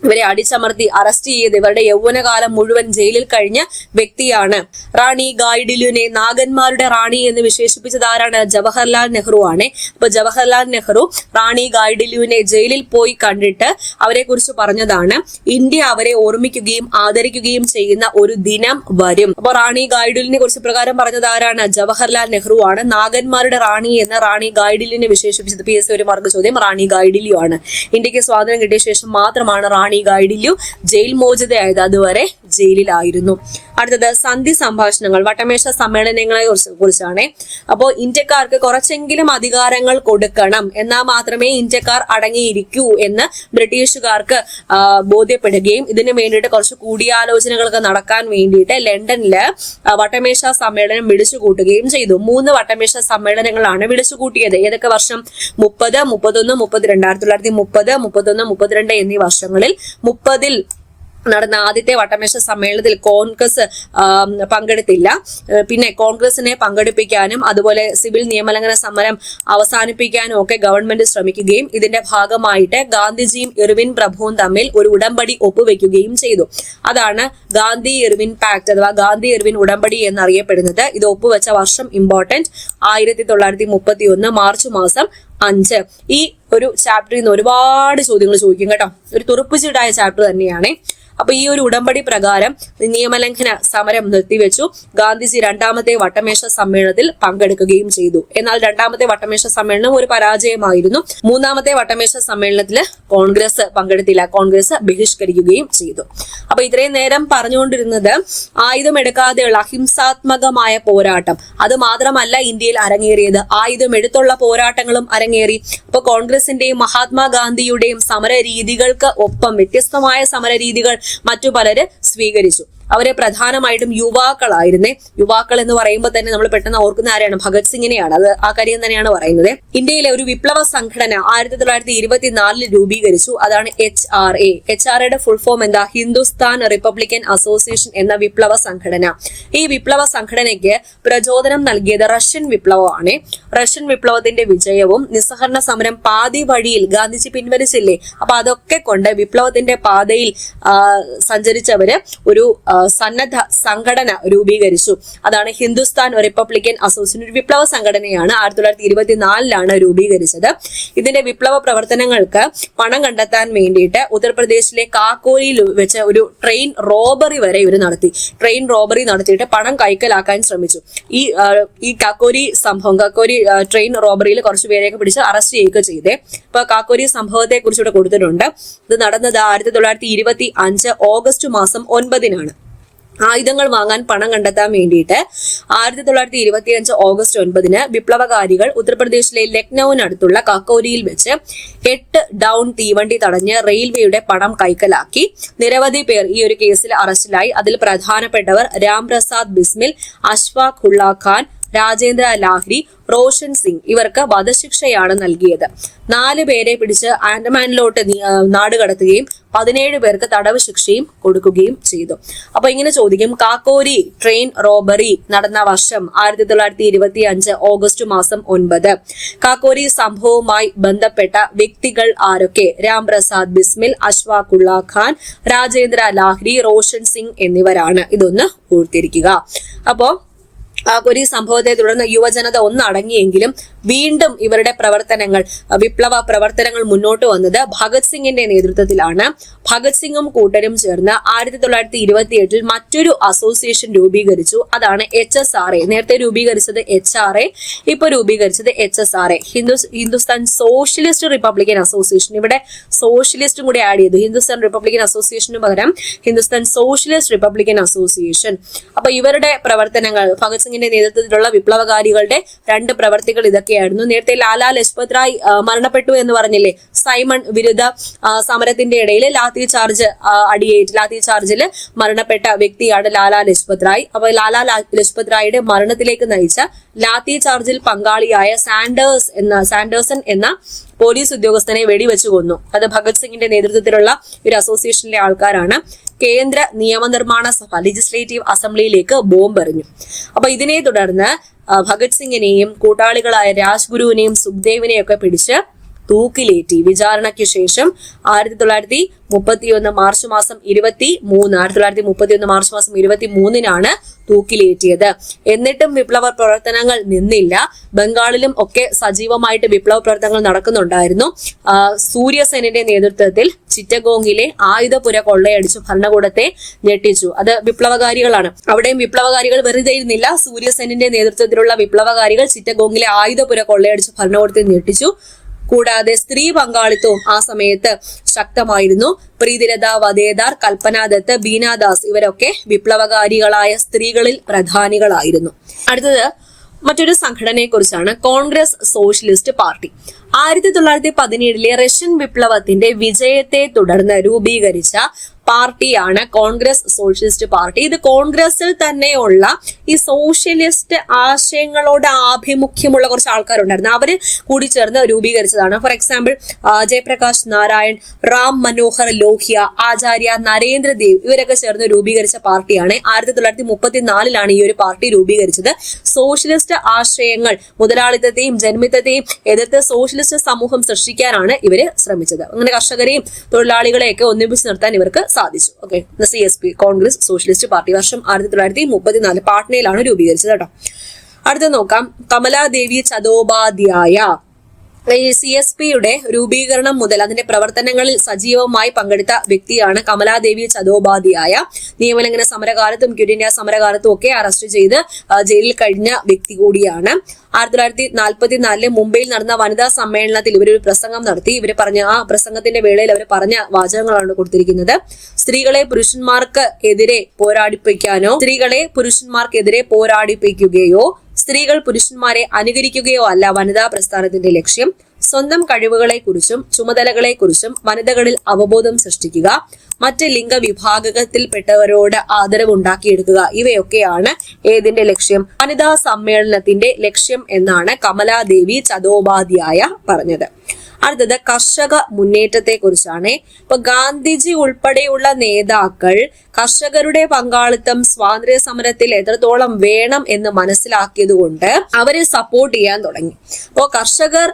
ഇവരെ അടിച്ചമർത്തി അറസ്റ്റ് ചെയ്ത് ഇവരുടെ യൗവനകാലം മുഴുവൻ ജയിലിൽ കഴിഞ്ഞ വ്യക്തിയാണ്. റാണി ഗായ്ഡില്യുവിനെ നാഗന്മാരുടെ റാണി എന്ന് വിശേഷിപ്പിച്ചത് ആരാണ്? ജവഹർലാൽ നെഹ്റു ആണ്. അപ്പൊ ജവഹർലാൽ നെഹ്റു റാണി ഗായ്ഡില്യുവിനെ ജയിലിൽ പോയി കണ്ടിട്ട് അവരെ കുറിച്ച് പറഞ്ഞതാണ്, ഇന്ത്യ അവരെ ഓർമ്മിക്കുകയും ആദരിക്കുകയും ചെയ്യുന്ന ഒരു ദിനം വരും. അപ്പൊ റാണി ഗായ്ഡില്യുവിനെ കുറിച്ച് പ്രകാരം പറഞ്ഞത് ആരാണ്? ജവഹർലാൽ നെഹ്റു ആണ്. നാഗന്മാരുടെ റാണി എന്ന് റാണി ഗായ്ഡില്യുവിനെ വിശേഷിപ്പിച്ചത് PSC ഒരു മാർക്ക് ചോദ്യം റാണി ഗായ്ഡില്യു ആണ്. ഇന്ത്യക്ക് സ്വാതന്ത്ര്യം കിട്ടിയ ശേഷം മാത്രമാണ് റാണി ഗായ്ഡില്യു ജയിൽ മോചിതയായത്. അതുവരെ ജയിലിലായിരുന്നു. അടുത്തത് സന്ധി സംഭാഷണങ്ങൾ, വട്ടമേശ സമ്മേളനങ്ങളെ കുറിച്ചാണ്. അപ്പോൾ ഇന്ത്യക്കാർക്ക് കുറച്ചെങ്കിലും അധികാരങ്ങൾ കൊടുക്കണം, എന്നാൽ മാത്രമേ ഇന്ത്യക്കാർ അടങ്ങിയിരിക്കൂ എന്ന് ബ്രിട്ടീഷുകാർക്ക് ബോധ്യപ്പെടുകയും ഇതിനു വേണ്ടിയിട്ട് കുറച്ച് കൂടിയാലോചനകളൊക്കെ നടക്കാൻ വേണ്ടിയിട്ട് ലണ്ടനില് വട്ടമേശ സമ്മേളനം വിളിച്ചു കൂട്ടുകയും ചെയ്തു. 3 വട്ടമേശ സമ്മേളനങ്ങളാണ് വിളിച്ചു കൂട്ടിയത്. ഏതൊക്കെ വർഷം? 30, 31, 32. 1930, 31, 32 എന്നീ വർഷങ്ങളിൽ 30-ൽ നടന്ന ആദ്യത്തെ വട്ടമേശ സമ്മേളനത്തിൽ കോൺഗ്രസ് പങ്കെടുത്തില്ല. പിന്നെ കോൺഗ്രസിനെ പങ്കെടുപ്പിക്കാനും അതുപോലെ സിവിൽ നിയമലംഘന സമരം അവസാനിപ്പിക്കാനും ഒക്കെ ഗവൺമെന്റ് ശ്രമിക്കുകയും ഇതിന്റെ ഭാഗമായിട്ട് ഗാന്ധിജിയും ഇർവിൻ പ്രഭുവും തമ്മിൽ ഒരു ഉടമ്പടി ഒപ്പുവെക്കുകയും ചെയ്തു. അതാണ് ഗാന്ധി ഇർവിൻ പാക്ട് അഥവാ ഗാന്ധി ഇർവിൻ ഉടമ്പടി എന്നറിയപ്പെടുന്നത്. ഇത് ഒപ്പുവെച്ച വർഷം ഇമ്പോർട്ടന്റ്, 1931 മാർച്ച് മാസം 5. ഈ ഒരു ചാപ്റ്ററിൽ നിന്ന് ഒരുപാട് ചോദ്യങ്ങൾ ചോദിക്കും കേട്ടോ. ഒരു തുറുപ്പുചീടായ ചാപ്റ്റർ തന്നെയാണ്. അപ്പൊ ഈ ഒരു ഉടമ്പടി പ്രകാരം നിയമലംഘന സമരം നിർത്തിവെച്ചു. ഗാന്ധിജി 2ാമത്തെ വട്ടമേശ സമ്മേളനത്തിൽ പങ്കെടുക്കുകയും ചെയ്തു. എന്നാൽ 2ാമത്തെ വട്ടമേശ സമ്മേളനം ഒരു പരാജയമായിരുന്നു. 3ാമത്തെ വട്ടമേശ സമ്മേളനത്തിൽ കോൺഗ്രസ് പങ്കെടുത്തില്ല, കോൺഗ്രസ് ബഹിഷ്കരിക്കുകയും ചെയ്തു. അപ്പൊ ഇത്രയും നേരം പറഞ്ഞുകൊണ്ടിരുന്നത് ആയുധമെടുക്കാതെയുള്ള അഹിംസാത്മകമായ പോരാട്ടം. അത് മാത്രമല്ല ഇന്ത്യയിൽ അരങ്ങേറിയത്, ആയുധമെടുത്തുള്ള പോരാട്ടങ്ങളും അരങ്ങേറി. അപ്പൊ കോൺഗ്രസിന്റെയും മഹാത്മാഗാന്ധിയുടെയും സമര രീതികൾക്ക് ഒപ്പം വ്യത്യസ്തമായ സമര രീതികൾ മറ്റു പലര് സ്വീകരിച്ചു. അവരെ പ്രധാനമായിട്ടും യുവാക്കളായിരുന്നേ. യുവാക്കൾ എന്ന് പറയുമ്പോൾ തന്നെ നമ്മൾ പെട്ടെന്ന് ഓർക്കുന്ന ആരെയാണ്? ഭഗത് സിംഗിനെയാണ്. അത് ആ കാര്യം തന്നെയാണ് പറയുന്നത്. ഇന്ത്യയിലെ ഒരു വിപ്ലവ സംഘടന 1924 രൂപീകരിച്ചു. അതാണ് HRA. HRAയുടെ ഫുൾ ഫോം എന്താ? ഹിന്ദുസ്ഥാൻ റിപ്പബ്ലിക്കൻ അസോസിയേഷൻ എന്ന വിപ്ലവ സംഘടന. ഈ വിപ്ലവ സംഘടനയ്ക്ക് പ്രചോദനം നൽകിയത് റഷ്യൻ വിപ്ലവമാണ്. റഷ്യൻ വിപ്ലവത്തിന്റെ വിജയവും നിസ്സഹരണ സമരം പാതി വഴിയിൽ ഗാന്ധിജി പിൻവലിച്ചില്ലേ, അപ്പൊ അതൊക്കെ കൊണ്ട് വിപ്ലവത്തിന്റെ പാതയിൽ സഞ്ചരിച്ചവര് ഒരു സന്നദ്ധ സംഘടന രൂപീകരിച്ചു. അതാണ് ഹിന്ദുസ്ഥാൻ റിപ്പബ്ലിക്കൻ അസോസിയേഷൻ. ഒരു വിപ്ലവ സംഘടനയാണ്. 1924 രൂപീകരിച്ചത്. ഇതിന്റെ വിപ്ലവ പ്രവർത്തനങ്ങൾക്ക് പണം കണ്ടെത്താൻ വേണ്ടിയിട്ട് ഉത്തർപ്രദേശിലെ കാക്കോരിയിൽ വെച്ച് ഒരു ട്രെയിൻ റോബറി വരെ ഇവർ നടത്തി. ട്രെയിൻ റോബറി നടത്തിയിട്ട് പണം കൈക്കലാക്കാൻ ശ്രമിച്ചു. ഈ കാക്കോരി സംഭവം, കാക്കോരി ട്രെയിൻ റോബറിയിൽ കുറച്ച് പേരെയൊക്കെ പിടിച്ച് അറസ്റ്റ് ചെയ്യുകയൊക്കെ ചെയ്തേ. ഇപ്പൊ കാക്കോരി സംഭവത്തെ കുറിച്ച് ഇവിടെ കൊടുത്തിട്ടുണ്ട്. ഇത് നടന്നത് 1925 ഓഗസ്റ്റ് മാസം 9-നാണ്. ആയുധങ്ങൾ വാങ്ങാൻ പണം കണ്ടെത്താൻ വേണ്ടിയിട്ട് 1925 ഓഗസ്റ്റ് 9-ന് വിപ്ലവകാരികൾ ഉത്തർപ്രദേശിലെ ലക്നൌവിനടുത്തുള്ള കാക്കോരിയിൽ വെച്ച് 8 ഡൗൺ തീവണ്ടി തടഞ്ഞ് റെയിൽവേയുടെ പണം കൈക്കലാക്കി. നിരവധി പേർ ഈ ഒരു കേസിൽ അറസ്റ്റിലായി. അതിൽ പ്രധാനപ്പെട്ടവർ രാംപ്രസാദ് ബിസ്മിൽ, അഷ്ഫാഖ് ഉള്ള ഖാൻ, രാജേന്ദ്ര ലാഹ്രി, റോഷൻ സിംഗ്. ഇവർക്ക് വധശിക്ഷയാണ് നൽകിയത്. 4 പേരെ പിടിച്ച് ആൻഡമാനിലോട്ട് നാടുകടത്തുകയും 17 പേർക്ക് തടവ് ശിക്ഷയും കൊടുക്കുകയും ചെയ്തു. അപ്പൊ ഇങ്ങനെ ചോദിക്കും, കാക്കോരി ട്രെയിൻ റോബറി നടന്ന വർഷം 1925 ഓഗസ്റ്റ് മാസം 9. കാക്കോരി സംഭവവുമായി ബന്ധപ്പെട്ട വ്യക്തികൾ ആരൊക്കെ? രാംപ്രസാദ് ബിസ്മിൽ, അഷ്ഫാഖ് ഉള്ള ഖാൻ, രാജേന്ദ്ര ലാഹ്രി, റോഷൻ സിംഗ് എന്നിവരാണ്. ഇതൊന്ന് ഓർത്തിരിക്കുക. അപ്പോ കാക്കോരി സംഭവത്തെ തുടർന്ന് യുവജനത ഒന്നടങ്ങിയെങ്കിലും വീണ്ടും ഇവരുടെ പ്രവർത്തനങ്ങൾ, വിപ്ലവ പ്രവർത്തനങ്ങൾ മുന്നോട്ട് വന്നത് ഭഗത് സിംഗിന്റെ നേതൃത്വത്തിലാണ്. ഭഗത് സിംഗും കൂട്ടരും ചേർന്ന് 1928 മറ്റൊരു അസോസിയേഷൻ രൂപീകരിച്ചു. അതാണ് HSRA. നേരത്തെ രൂപീകരിച്ചത് HRA, ഇപ്പൊ രൂപീകരിച്ചത് HSRA, Hindustan socialist Republican association. ഇവിടെ സോഷ്യലിസ്റ്റും കൂടി ആഡ് ചെയ്തു. ഹിന്ദുസ്ഥാൻ റിപ്പബ്ലിക്കൻ അസോസിയേഷന് പകരം ഹിന്ദുസ്ഥാൻ സോഷ്യലിസ്റ്റ് റിപ്പബ്ലിക്കൻ അസോസിയേഷൻ. അപ്പൊ ഇവരുടെ പ്രവർത്തനങ്ങൾ, ഭഗത് സിംഗിന്റെ നേതൃത്വത്തിലുള്ള വിപ്ലവകാരികളുടെ 2 പ്രവർത്തികൾ ഇതൊക്കെയായിരുന്നു. നേരത്തെ ലാലാ ലജ്പത് റായ് മരണപ്പെട്ടു എന്ന് പറഞ്ഞില്ലേ? സൈമൺ വിരുദ്ധ സമരത്തിന്റെ ഇടയിൽ ലാത്തി ചാർജിൽ മരണപ്പെട്ട വ്യക്തിയാണ് ലാലാ ലജ്പത് റായ്. അപ്പൊ ലാലാ ലജ്പത് റായിയുടെ മരണത്തിലേക്ക് നയിച്ച ലാത്തി ചാർജിൽ പങ്കാളിയായ സാൻഡേഴ്സൺ എന്ന പോലീസ് ഉദ്യോഗസ്ഥനെ വെടിവെച്ചു കൊന്നു. അത് ഭഗത് സിംഗിന്റെ നേതൃത്വത്തിലുള്ള ഒരു അസോസിയേഷനിലെ ആൾക്കാരാണ്. കേന്ദ്ര നിയമനിർമ്മാണ സഭ ലെജിസ്ലേറ്റീവ് അസംബ്ലിയിലേക്ക് ബോംബ് എറിഞ്ഞു. അപ്പൊ ഇതിനെ തുടർന്ന് ഭഗത് സിംഗിനെയും കൂട്ടാളികളായ രാജ്ഗുരുവിനെയും സുഖ്ദേവിനെയും ഒക്കെ പിടിച്ച് തൂക്കിലേറ്റി. വിചാരണയ്ക്ക് ശേഷം 1931 മാർച്ച് മാസം 23 തൂക്കിലേറ്റിയത്. എന്നിട്ടും വിപ്ലവ പ്രവർത്തനങ്ങൾ നിന്നില്ല. ബംഗാളിലും ഒക്കെ സജീവമായിട്ട് വിപ്ലവ പ്രവർത്തനങ്ങൾ നടക്കുന്നുണ്ടായിരുന്നു. സൂര്യസേനന്റെ നേതൃത്വത്തിൽ ചിറ്റഗോങ്ങിലെ ആയുധപുര കൊള്ളയടിച്ചു ഭരണകൂടത്തെ ഞെട്ടിച്ചു. അത് വിപ്ലവകാരികളാണ്. അവിടെയും വിപ്ലവകാരികൾ വെറുതെ ഇരുന്നില്ല. സൂര്യസേനന്റെ നേതൃത്വത്തിലുള്ള വിപ്ലവകാരികൾ ചിറ്റഗോങ്ങിലെ ആയുധപുര കൊള്ളയടിച്ചു ഭരണകൂടത്തെ ഞെട്ടിച്ചു. കൂടാതെ സ്ത്രീ പങ്കാളിത്തവും ആ സമയത്ത് ശക്തമായിരുന്നു. പ്രീതിലത വധേദാർ, കൽപ്പന ദത്ത്, ബീനാദാസ് ഇവരൊക്കെ വിപ്ലവകാരികളായ സ്ത്രീകളിൽ പ്രധാനികളായിരുന്നു. അടുത്തത് മറ്റൊരു സംഘടനയെ കുറിച്ചാണ്, കോൺഗ്രസ് സോഷ്യലിസ്റ്റ് പാർട്ടി. 1917 റഷ്യൻ വിപ്ലവത്തിന്റെ വിജയത്തെ തുടർന്ന് രൂപീകരിച്ച പാർട്ടിയാണ് കോൺഗ്രസ് സോഷ്യലിസ്റ്റ് പാർട്ടി. ഇത് കോൺഗ്രസിൽ തന്നെയുള്ള ഈ സോഷ്യലിസ്റ്റ് ആശയങ്ങളോട് ആഭിമുഖ്യമുള്ള കുറച്ച് ആൾക്കാരുണ്ടായിരുന്നു. അവര് കൂടി ചേർന്ന് രൂപീകരിച്ചതാണ്. ഫോർ എക്സാമ്പിൾ ജയപ്രകാശ് നാരായൺ, റാം മനോഹർ ലോഹ്യ, ആചാര്യ നരേന്ദ്രദേവ് ഇവരൊക്കെ ചേർന്ന് രൂപീകരിച്ച പാർട്ടിയാണ്. 1934 ഈ ഒരു പാർട്ടി രൂപീകരിച്ചത്. സോഷ്യലിസ്റ്റ് ആശയങ്ങൾ, മുതലാളിത്തത്തെയും ജന്മിത്തത്തെയും എതിർത്ത് സോഷ്യലിസ്റ്റ് സമൂഹം സൃഷ്ടിക്കാനാണ് ഇവര് ശ്രമിച്ചത്. അങ്ങനെ കർഷകരെയും തൊഴിലാളികളെയൊക്കെ ഒന്നിപ്പിച്ച് നിർത്താൻ ഇവർക്ക് സാധിച്ചു. Okay, CSP Congress socialist party വർഷം 1934 പാട്നയിലാണ് രൂപീകരിച്ചത് കേട്ടോ. അടുത്ത നോക്കാം, കമലാദേവി ചതോപാധ്യായ. ഈ CSPയുടെ രൂപീകരണം മുതൽ അതിന്റെ പ്രവർത്തനങ്ങളിൽ സജീവമായി പങ്കെടുത്ത വ്യക്തിയാണ് കമലാദേവി ചതോപാധ്യായ. നിയമലംഘന സമരകാലത്തും ക്വിറ്റ് ഇന്ത്യ സമരകാലത്തും ഒക്കെ അറസ്റ്റ് ചെയ്ത് ജയിലിൽ കഴിഞ്ഞ വ്യക്തി കൂടിയാണ്. 1944 മുംബൈയിൽ നടന്ന വനിതാ സമ്മേളനത്തിൽ ഇവരൊരു പ്രസംഗം നടത്തി. ഇവര് പറഞ്ഞ ആ പ്രസംഗത്തിന്റെ വേളയിൽ അവർ പറഞ്ഞ വാചകങ്ങളാണ് കൊടുത്തിരിക്കുന്നത്. സ്ത്രീകളെ പുരുഷന്മാർക്കെതിരെ പോരാടിപ്പിക്കുകയോ സ്ത്രീകൾ പുരുഷന്മാരെ അനുകരിക്കുകയോ അല്ല വനിതാ പ്രസ്ഥാനത്തിന്റെ ലക്ഷ്യം. സ്വന്തം കഴിവുകളെക്കുറിച്ചും ചുമതലകളെക്കുറിച്ചും വനിതകളിൽ അവബോധം സൃഷ്ടിക്കുക, മറ്റ് ലിംഗവിഭാഗത്തിൽപ്പെട്ടവരോട് ആദരവ് ഉണ്ടാക്കിയെടുക്കുക, ഇവയൊക്കെയാണ് ഏതിന്റെ ലക്ഷ്യം? വനിതാ സമ്മേളനത്തിന്റെ ലക്ഷ്യം എന്നാണ് കമലാദേവി ചതോപാധ്യായ പറഞ്ഞത്. അടുത്തത് കർഷക മുന്നേറ്റത്തെ കുറിച്ചാണ്. ഇപ്പൊ ഗാന്ധിജി ഉൾപ്പെടെയുള്ള നേതാക്കൾ കർഷകരുടെ പങ്കാളിത്തം സ്വാതന്ത്ര്യ സമരത്തിൽ എത്രത്തോളം വേണം എന്ന് മനസ്സിലാക്കിയത് കൊണ്ട് അവരെ സപ്പോർട്ട് ചെയ്യാൻ തുടങ്ങി. അപ്പോ കർഷകർ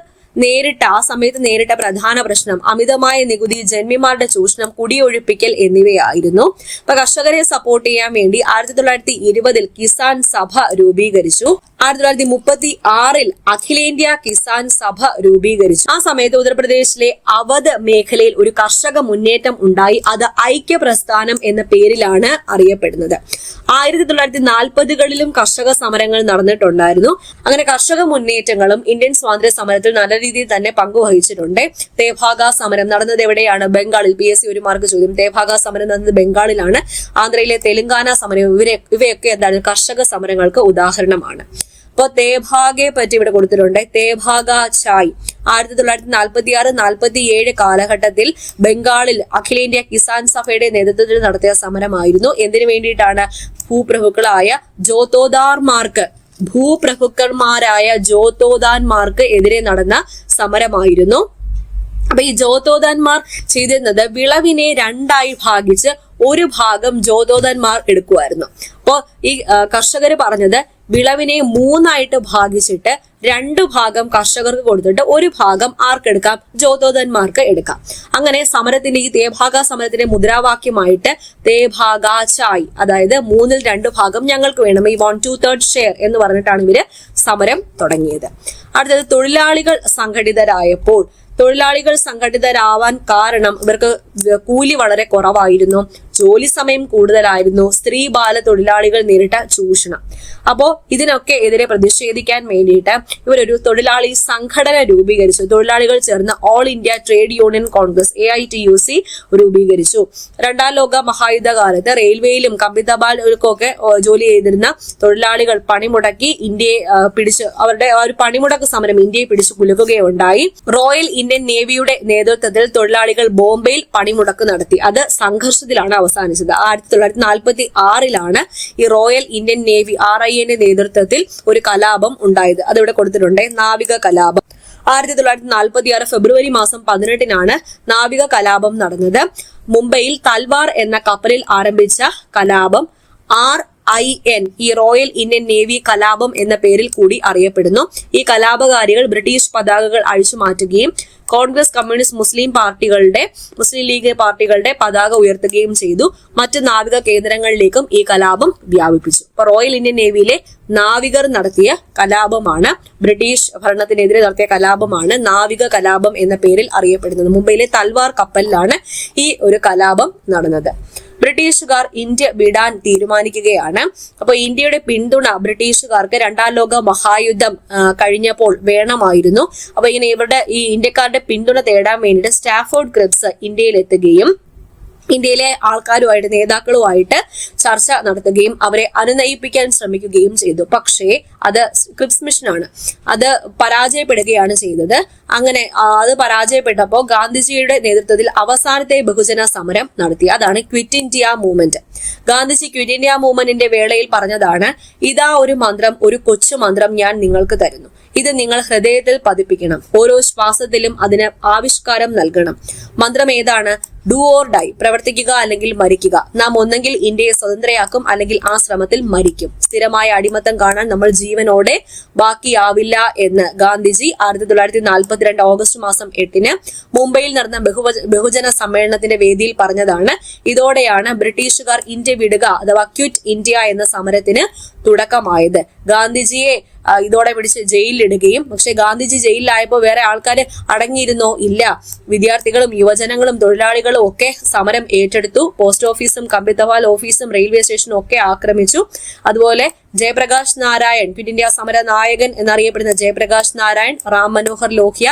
ആ സമയത്ത് നേരിട്ട പ്രധാന പ്രശ്നം അമിതമായ നികുതി, ജന്മിമാരുടെ ചൂഷണം, കുടിയൊഴിപ്പിക്കൽ എന്നിവയായിരുന്നു. അപ്പൊ കർഷകരെ സപ്പോർട്ട് ചെയ്യാൻ വേണ്ടി 1920 കിസാൻ സഭ രൂപീകരിച്ചു. 1936 അഖിലേന്ത്യാ കിസാൻ സഭ രൂപീകരിച്ചു. ആ സമയത്ത് ഉത്തർപ്രദേശിലെ അവധ് മേഖലയിൽ ഒരു കർഷക മുന്നേറ്റം ഉണ്ടായി. അത് ഐക്യ പ്രസ്ഥാനം എന്ന പേരിലാണ് അറിയപ്പെടുന്നത്. 1940കളിലും കർഷക സമരങ്ങൾ നടന്നിട്ടുണ്ടായിരുന്നു. അങ്ങനെ കർഷക മുന്നേറ്റങ്ങളും ഇന്ത്യൻ സ്വാതന്ത്ര്യ സമരത്തിൽ നല്ല രീതിയിൽ തന്നെ പങ്കുവഹിച്ചിട്ടുണ്ട്. തേഭാഗ സമരം നടന്നത് എവിടെയാണ്? ബംഗാളിൽ. PSC ഒരു മാർക്ക് ചോദ്യം. തേഭാഗ സമരം നടന്നത് ബംഗാളിലാണ്. ആന്ധ്രയിലെ തെലങ്കാന സമരം ഇവയൊക്കെ എന്താണ്? കർഷക സമരങ്ങൾക്ക് ഉദാഹരണമാണ്. അപ്പൊ തേഭാഗയെ പറ്റി ഇവിടെ കൊടുത്തിട്ടുണ്ട്. തേഭാഗ ചായ് 1946-47 കാലഘട്ടത്തിൽ ബംഗാളിൽ അഖിലേന്ത്യാ കിസാൻ സഭയുടെ നേതൃത്വത്തിൽ നടത്തിയ സമരമായിരുന്നു. എന്തിനു വേണ്ടിയിട്ടാണ്? ഭൂപ്രഭുക്കന്മാരായ ജോത്തോദാന്മാർക്ക് എതിരെ നടന്ന സമരമായിരുന്നു. അപ്പൊ ഈ ജോത്തോദാന്മാർ ചെയ്തിരുന്നത് വിളവിനെ 2ആയി ഭാഗിച്ച് ഒരു ഭാഗം ജോത്തോദാന്മാർ എടുക്കുമായിരുന്നു. അപ്പോ ഈ കർഷകർ പറഞ്ഞത് വിളവിനെ 3ആയിട്ട് ഭാഗിച്ചിട്ട് 2 ഭാഗം കർഷകർക്ക് കൊടുത്തിട്ട് ഒരു ഭാഗം ആർക്കെടുക്കാം? ജോത്തോദന്മാർക്ക് എടുക്കാം. അങ്ങനെ സമരത്തിന്റെ ഈ തേഭാഗ സമരത്തിന്റെ മുദ്രാവാക്യമായിട്ട് തേഭാഗ ചായ്, അതായത് 3ൽ 2 ഭാഗം ഞങ്ങൾക്ക് വേണം, ഈ 1/2 ഷെയർ എന്ന് പറഞ്ഞിട്ടാണ് ഇവര് സമരം തുടങ്ങിയത്. അടുത്തത് തൊഴിലാളികൾ സംഘടിതരാവാൻ കാരണം ഇവർക്ക് കൂലി വളരെ കുറവായിരുന്നു, ജോലി സമയം കൂടുതലായിരുന്നു, സ്ത്രീ ബാല തൊഴിലാളികൾ നേരിട്ട ചൂഷണം. അപ്പോ ഇതിനൊക്കെ എതിരെ പ്രതിഷേധിക്കാൻ വേണ്ടിയിട്ട് ഇവരൊരു തൊഴിലാളി സംഘടന രൂപീകരിച്ചു. തൊഴിലാളികൾ ചേർന്ന് all India trade union Congress AITUC രൂപീകരിച്ചു. 2ാം ലോക മഹായുദ്ധ കാലത്ത് റെയിൽവേയിലും കമ്പിത്തപാലൊക്കെ ജോലി ചെയ്തിരുന്ന തൊഴിലാളികൾ പണിമുടക്കി ഇന്ത്യയെ അവരുടെ ഒരു പണിമുടക്ക് സമരം ഇന്ത്യയെ പിടിച്ചു കുലുക്കുകയുണ്ടായി. റോയൽ ഇന്ത്യൻ നേവിയുടെ നേതൃത്വത്തിൽ തൊഴിലാളികൾ ബോംബെയിൽ പണിമുടക്ക് നടത്തി. അത് സംഘർഷത്തിലാണ് അവസാനിച്ചത്. 1946 ഈ റോയൽ ഇന്ത്യൻ നേവി RIA നേതൃത്വത്തിൽ ഒരു കലാപം ഉണ്ടായത്. അതിവിടെ കൊടുത്തിട്ടുണ്ട്, നാവിക കലാപം. 1946 ഫെബ്രുവരി മാസം 18 നാവിക കലാപം നടന്നത്. മുംബൈയിൽ തൽവാർ എന്ന കപ്പലിൽ ആരംഭിച്ച കലാപം RIN ഈ റോയൽ ഇന്ത്യൻ നേവി കലാപം എന്ന പേരിൽ കൂടി അറിയപ്പെടുന്നു. ഈ കലാപകാരികൾ ബ്രിട്ടീഷ് പതാകകൾ അഴിച്ചു മാറ്റുകയും കോൺഗ്രസ്, കമ്മ്യൂണിസ്റ്റ്, മുസ്ലിം ലീഗ് പാർട്ടികളുടെ പതാക ഉയർത്തുകയും ചെയ്തു. മറ്റ് നാവിക കേന്ദ്രങ്ങളിലേക്കും ഈ കലാപം വ്യാപിപ്പിച്ചു. അപ്പൊ റോയൽ ഇന്ത്യൻ നേവിയിലെ നാവികർ നടത്തിയ കലാപമാണ്, ബ്രിട്ടീഷ് ഭരണത്തിനെതിരെ നടത്തിയ കലാപമാണ് നാവിക കലാപം എന്ന പേരിൽ അറിയപ്പെടുന്നത്. മുംബൈയിലെ തൽവാർ കപ്പലിലാണ് ഈ ഒരു കലാപം നടന്നത്. ബ്രിട്ടീഷുകാർ ഇന്ത്യ വിടാൻ തീരുമാനിക്കുകയാണ്. അപ്പോൾ ഇന്ത്യയുടെ പിന്തുണ ബ്രിട്ടീഷുകാർക്ക് രണ്ടാം ലോക മഹായുദ്ധം കഴിഞ്ഞപ്പോൾ വേണമായിരുന്നു. അപ്പൊ ഇങ്ങനെ ഇവരുടെ ഈ ഇന്ത്യക്കാരുടെ പിന്തുണ തേടാൻ വേണ്ടിയിട്ട് സ്റ്റാഫോർഡ് ക്രിപ്സ് ഇന്ത്യയിൽ എത്തുകയും ഇന്ത്യയിലെ ആൾക്കാരുമായിട്ട് നേതാക്കളുമായിട്ട് ചർച്ച നടത്തുകയും അവരെ അനുനയിപ്പിക്കാൻ ശ്രമിക്കുകയും ചെയ്തു. പക്ഷേ അത് ക്രിപ്സ് മിഷനാണ്, അത് പരാജയപ്പെടുകയാണ് ചെയ്തത്. അങ്ങനെ അത് പരാജയപ്പെട്ടപ്പോൾ ഗാന്ധിജിയുടെ നേതൃത്വത്തിൽ അവസാനത്തെ ബഹുജന സമരം നടത്തി. അതാണ് quit India movement. Gandhiji quit India മൂവ്മെന്റിന്റെ വേളയിൽ പറഞ്ഞതാണ്, ഇതാ ഒരു മന്ത്രം, ഒരു കൊച്ചു മന്ത്രം ഞാൻ നിങ്ങൾക്ക് തരുന്നു. ഇത് നിങ്ങൾ ഹൃദയത്തിൽ പതിപ്പിക്കണം. ഓരോ ശ്വാസത്തിലും അതിന് ആവിഷ്കാരം നൽകണം. മന്ത്രം ഏതാണ്? ഡു ഓർ ഡൈ, പ്രവർത്തിക്കുക അല്ലെങ്കിൽ മരിക്കുക. നാം ഒന്നെങ്കിൽ ഇന്ത്യയെ സ്വതന്ത്രയാക്കും, അല്ലെങ്കിൽ ആ ശ്രമത്തിൽ മരിക്കും. സ്ഥിരമായ അടിമത്തം കാണാൻ നമ്മൾ ജീവനോടെ ബാക്കിയാവില്ല എന്ന് ഗാന്ധിജി 1942 ഓഗസ്റ്റ് മാസം 8 മുംബൈയിൽ നടന്ന ബഹുജന സമ്മേളനത്തിന്റെ വേദിയിൽ പറഞ്ഞതാണ്. ഇതോടെയാണ് ബ്രിട്ടീഷുകാർ ഇന്ത്യ വിടുക അഥവാ ക്വിറ്റ് ഇന്ത്യ എന്ന സമരത്തിന് തുടക്കമായത്. ഗാന്ധിജിയെ ഇതോടെ പിടിച്ച് ജയിലിലിടുകയും, പക്ഷെ ഗാന്ധിജി ജയിലിലായപ്പോൾ വേറെ ആൾക്കാർ അടങ്ങിയിരുന്നോ? ഇല്ല. വിദ്യാർത്ഥികളും യുവജനങ്ങളും തൊഴിലാളികളും ഒക്കെ സമരം ഏറ്റെടുത്തു. പോസ്റ്റ് ഓഫീസും കമ്പിത്തപാൽ ഓഫീസും റെയിൽവേ സ്റ്റേഷനും ഒക്കെ ആക്രമിച്ചു. അതുപോലെ ജയപ്രകാശ് നാരായൺ, ക്വിറ്റ് ഇന്ത്യ സമര നായകൻ എന്നറിയപ്പെടുന്ന ജയപ്രകാശ് നാരായൺ, റാം മനോഹർ ലോഹ്യ,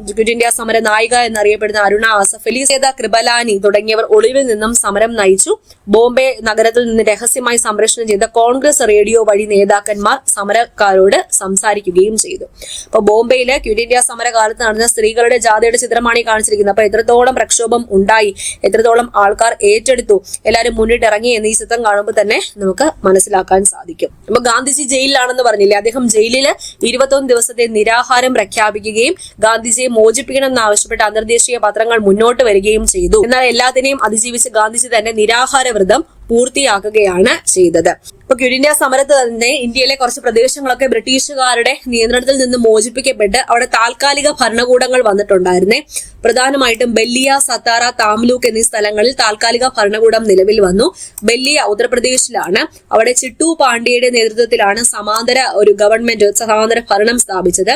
ക്വിറ്റ് ഇന്ത്യ സമര നായിക എന്നറിയപ്പെടുന്ന അരുണ ആസഫ് അലി, സേത കൃപലാനി തുടങ്ങിയവർ ഒളിവിൽ നിന്നും സമരം നയിച്ചു. ബോംബെ നഗരത്തിൽ നിന്ന് രഹസ്യമായി സംപ്രേഷണം ചെയ്ത കോൺഗ്രസ് റേഡിയോ വഴി നേതാക്കന്മാർ സമരക്കാരോട് സംസാരിക്കുകയും ചെയ്തു. അപ്പൊ ബോംബെയിലെ ക്വിറ്റ് ഇന്ത്യ സമരകാലത്ത് നടന്ന സ്ത്രീകളുടെ ജാഥയുടെ ചിത്രമാണ് ഈ കാണിച്ചിരിക്കുന്നത്. അപ്പൊ എത്രത്തോളം പ്രക്ഷോഭം ഉണ്ടായി, എത്രത്തോളം ആൾക്കാർ ഏറ്റെടുത്തു, എല്ലാവരും മുന്നിട്ടിറങ്ങി എന്ന് ഈ ചിത്രം കാണുമ്പോൾ തന്നെ നമുക്ക് മനസ്സിലാക്കാൻ സാധിക്കും. അപ്പൊ ഗാന്ധിജി ജയിലിലാണെന്ന് പറഞ്ഞില്ലേ, അദ്ദേഹം ജയിലില് 21 ദിവസത്തെ നിരാഹാരം പ്രഖ്യാപിക്കുകയും ഗാന്ധിജിയെ മോചിപ്പിക്കണം എന്നാവശ്യപ്പെട്ട് അന്തർദേശീയ പത്രങ്ങൾ മുന്നോട്ട് വരികയും ചെയ്തു. എന്നാൽ എല്ലാത്തിനെയും അതിജീവിച്ച് ഗാന്ധിജി തന്നെ നിരാഹാര വ്രതം പൂർത്തിയാക്കുകയാണ് ചെയ്തത്. ഇപ്പൊ ക്വിറ്റ് ഇന്ത്യ സമരത്ത് തന്നെ ഇന്ത്യയിലെ കുറച്ച് പ്രദേശങ്ങളൊക്കെ ബ്രിട്ടീഷുകാരുടെ നിയന്ത്രണത്തിൽ നിന്ന് മോചിപ്പിക്കപ്പെട്ട് അവിടെ താൽക്കാലിക ഭരണകൂടങ്ങൾ വന്നിട്ടുണ്ടായിരുന്നേ. പ്രധാനമായിട്ടും ബല്ലിയ, സത്താറ, താംലൂക്ക് എന്നീ സ്ഥലങ്ങളിൽ താൽക്കാലിക ഭരണകൂടം നിലവിൽ വന്നു. ബല്ലിയ ഉത്തർപ്രദേശിലാണ്. അവിടെ ചിട്ടു പാണ്ഡ്യയുടെ നേതൃത്വത്തിലാണ് സമാന്തര ഒരു ഗവൺമെന്റ്, സമാന്തര ഭരണം സ്ഥാപിച്ചത്.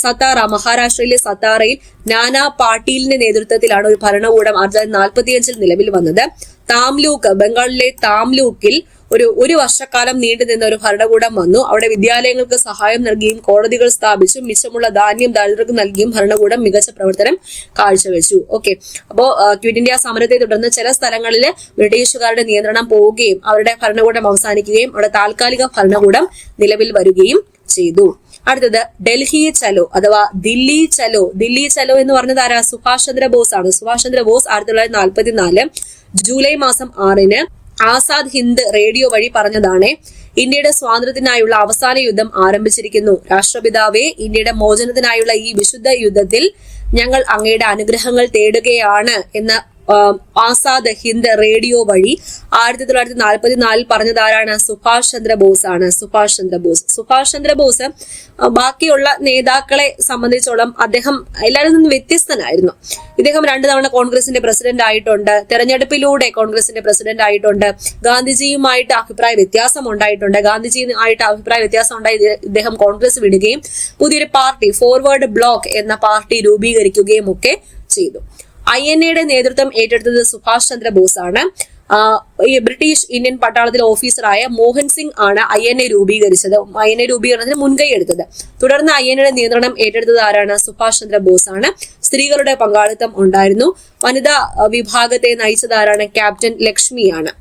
സത്താറ, മഹാരാഷ്ട്രയിലെ സത്താറയിൽ നാനാ പാട്ടീലിന്റെ നേതൃത്വത്തിലാണ് ഒരു ഭരണകൂടം 1945 നിലവിൽ വന്നത്. താംലൂക്ക്, ബംഗാളിലെ താംലൂക്കിൽ ഒരു വർഷക്കാലം നീണ്ടുനിന്ന ഒരു ഭരണകൂടം വന്നു. അവിടെ വിദ്യാലയങ്ങൾക്ക് സഹായം നൽകിയും കോടതികൾ സ്ഥാപിച്ചും മിച്ചമുള്ള ധാന്യം ദരിദ്രർക്ക് നൽകിയും ഭരണകൂടം മികച്ച പ്രവർത്തനം കാഴ്ചവെച്ചു. ഓക്കെ, അപ്പോ ക്വിറ്റ് ഇന്ത്യ സമരത്തെ തുടർന്ന് ചില സ്ഥലങ്ങളിൽ ബ്രിട്ടീഷുകാരുടെ നിയന്ത്രണം പോവുകയും അവരുടെ ഭരണകൂടം അവസാനിക്കുകയും അവിടെ താൽക്കാലിക ഭരണകൂടം നിലവിൽ വരികയും ചെയ്തു. അടുത്തത് ഡൽഹി ചലോ അഥവാ ദില്ലി ചലോ. ദില്ലി ചലോ എന്ന് പറഞ്ഞത് ആരാ? സുഭാഷ് ചന്ദ്രബോസ് ആണ്. സുഭാഷ് ചന്ദ്രബോസ് 1944 ജൂലൈ മാസം 6 ആസാദ് ഹിന്ദ് റേഡിയോ വഴി പറഞ്ഞതാണ്, ഇന്ത്യയുടെ സ്വാതന്ത്ര്യത്തിനായുള്ള അവസാന യുദ്ധം ആരംഭിച്ചിരിക്കുന്നു. രാഷ്ട്രപിതാവേ, ഇന്ത്യയുടെ മോചനത്തിനായുള്ള ഈ വിശുദ്ധ യുദ്ധത്തിൽ ഞങ്ങൾ അങ്ങയുടെ അനുഗ്രഹങ്ങൾ തേടുകയാണ് എന്ന ആസാദ് ഹിന്ദ് റേഡിയോ വഴി 1944 പറഞ്ഞതാരാണ്? സുഭാഷ് ചന്ദ്രബോസ് ആണ്. സുഭാഷ് ചന്ദ്രബോസ്. സുഭാഷ് ചന്ദ്രബോസ് ബാക്കിയുള്ള നേതാക്കളെ സംബന്ധിച്ചോളം അദ്ദേഹം എല്ലാവരിൽ നിന്നും വ്യത്യസ്തനായിരുന്നു. ഇദ്ദേഹം 2 തവണ കോൺഗ്രസിന്റെ പ്രസിഡന്റ് ആയിട്ടുണ്ട്. തെരഞ്ഞെടുപ്പിലൂടെ കോൺഗ്രസിന്റെ പ്രസിഡന്റ് ആയിട്ടുണ്ട്. ഗാന്ധിജിയുമായിട്ട് അഭിപ്രായ വ്യത്യാസം ഉണ്ടായിട്ടുണ്ട്. ഗാന്ധിജിയുമായിട്ട് അഭിപ്രായ വ്യത്യാസം ഉണ്ടായി ഇദ്ദേഹം കോൺഗ്രസ് വിടുകയും പുതിയൊരു പാർട്ടി, ഫോർവേഡ് ബ്ലോക്ക് എന്ന പാർട്ടി രൂപീകരിക്കുകയും ഒക്കെ ചെയ്തു. INA നേതൃത്വം ഏറ്റെടുത്തത് സുഭാഷ് ചന്ദ്രബോസ് ആണ്. ഈ ബ്രിട്ടീഷ് ഇന്ത്യൻ പട്ടാളത്തിലെ ഓഫീസറായ മോഹൻ സിംഗ് ആണ് INA രൂപീകരിച്ചത്. INA രൂപീകരണത്തിന് മുൻകൈ എടുത്തത്. തുടർന്ന് INA നിയന്ത്രണം ഏറ്റെടുത്തത് ആരാണ്? സുഭാഷ് ചന്ദ്രബോസ് ആണ്. സ്ത്രീകളുടെ പങ്കാളിത്തം ഉണ്ടായിരുന്നു. വനിതാ വിഭാഗത്തെ നയിച്ചത് ആരാണ്? ക്യാപ്റ്റൻ ലക്ഷ്മിയാണ്.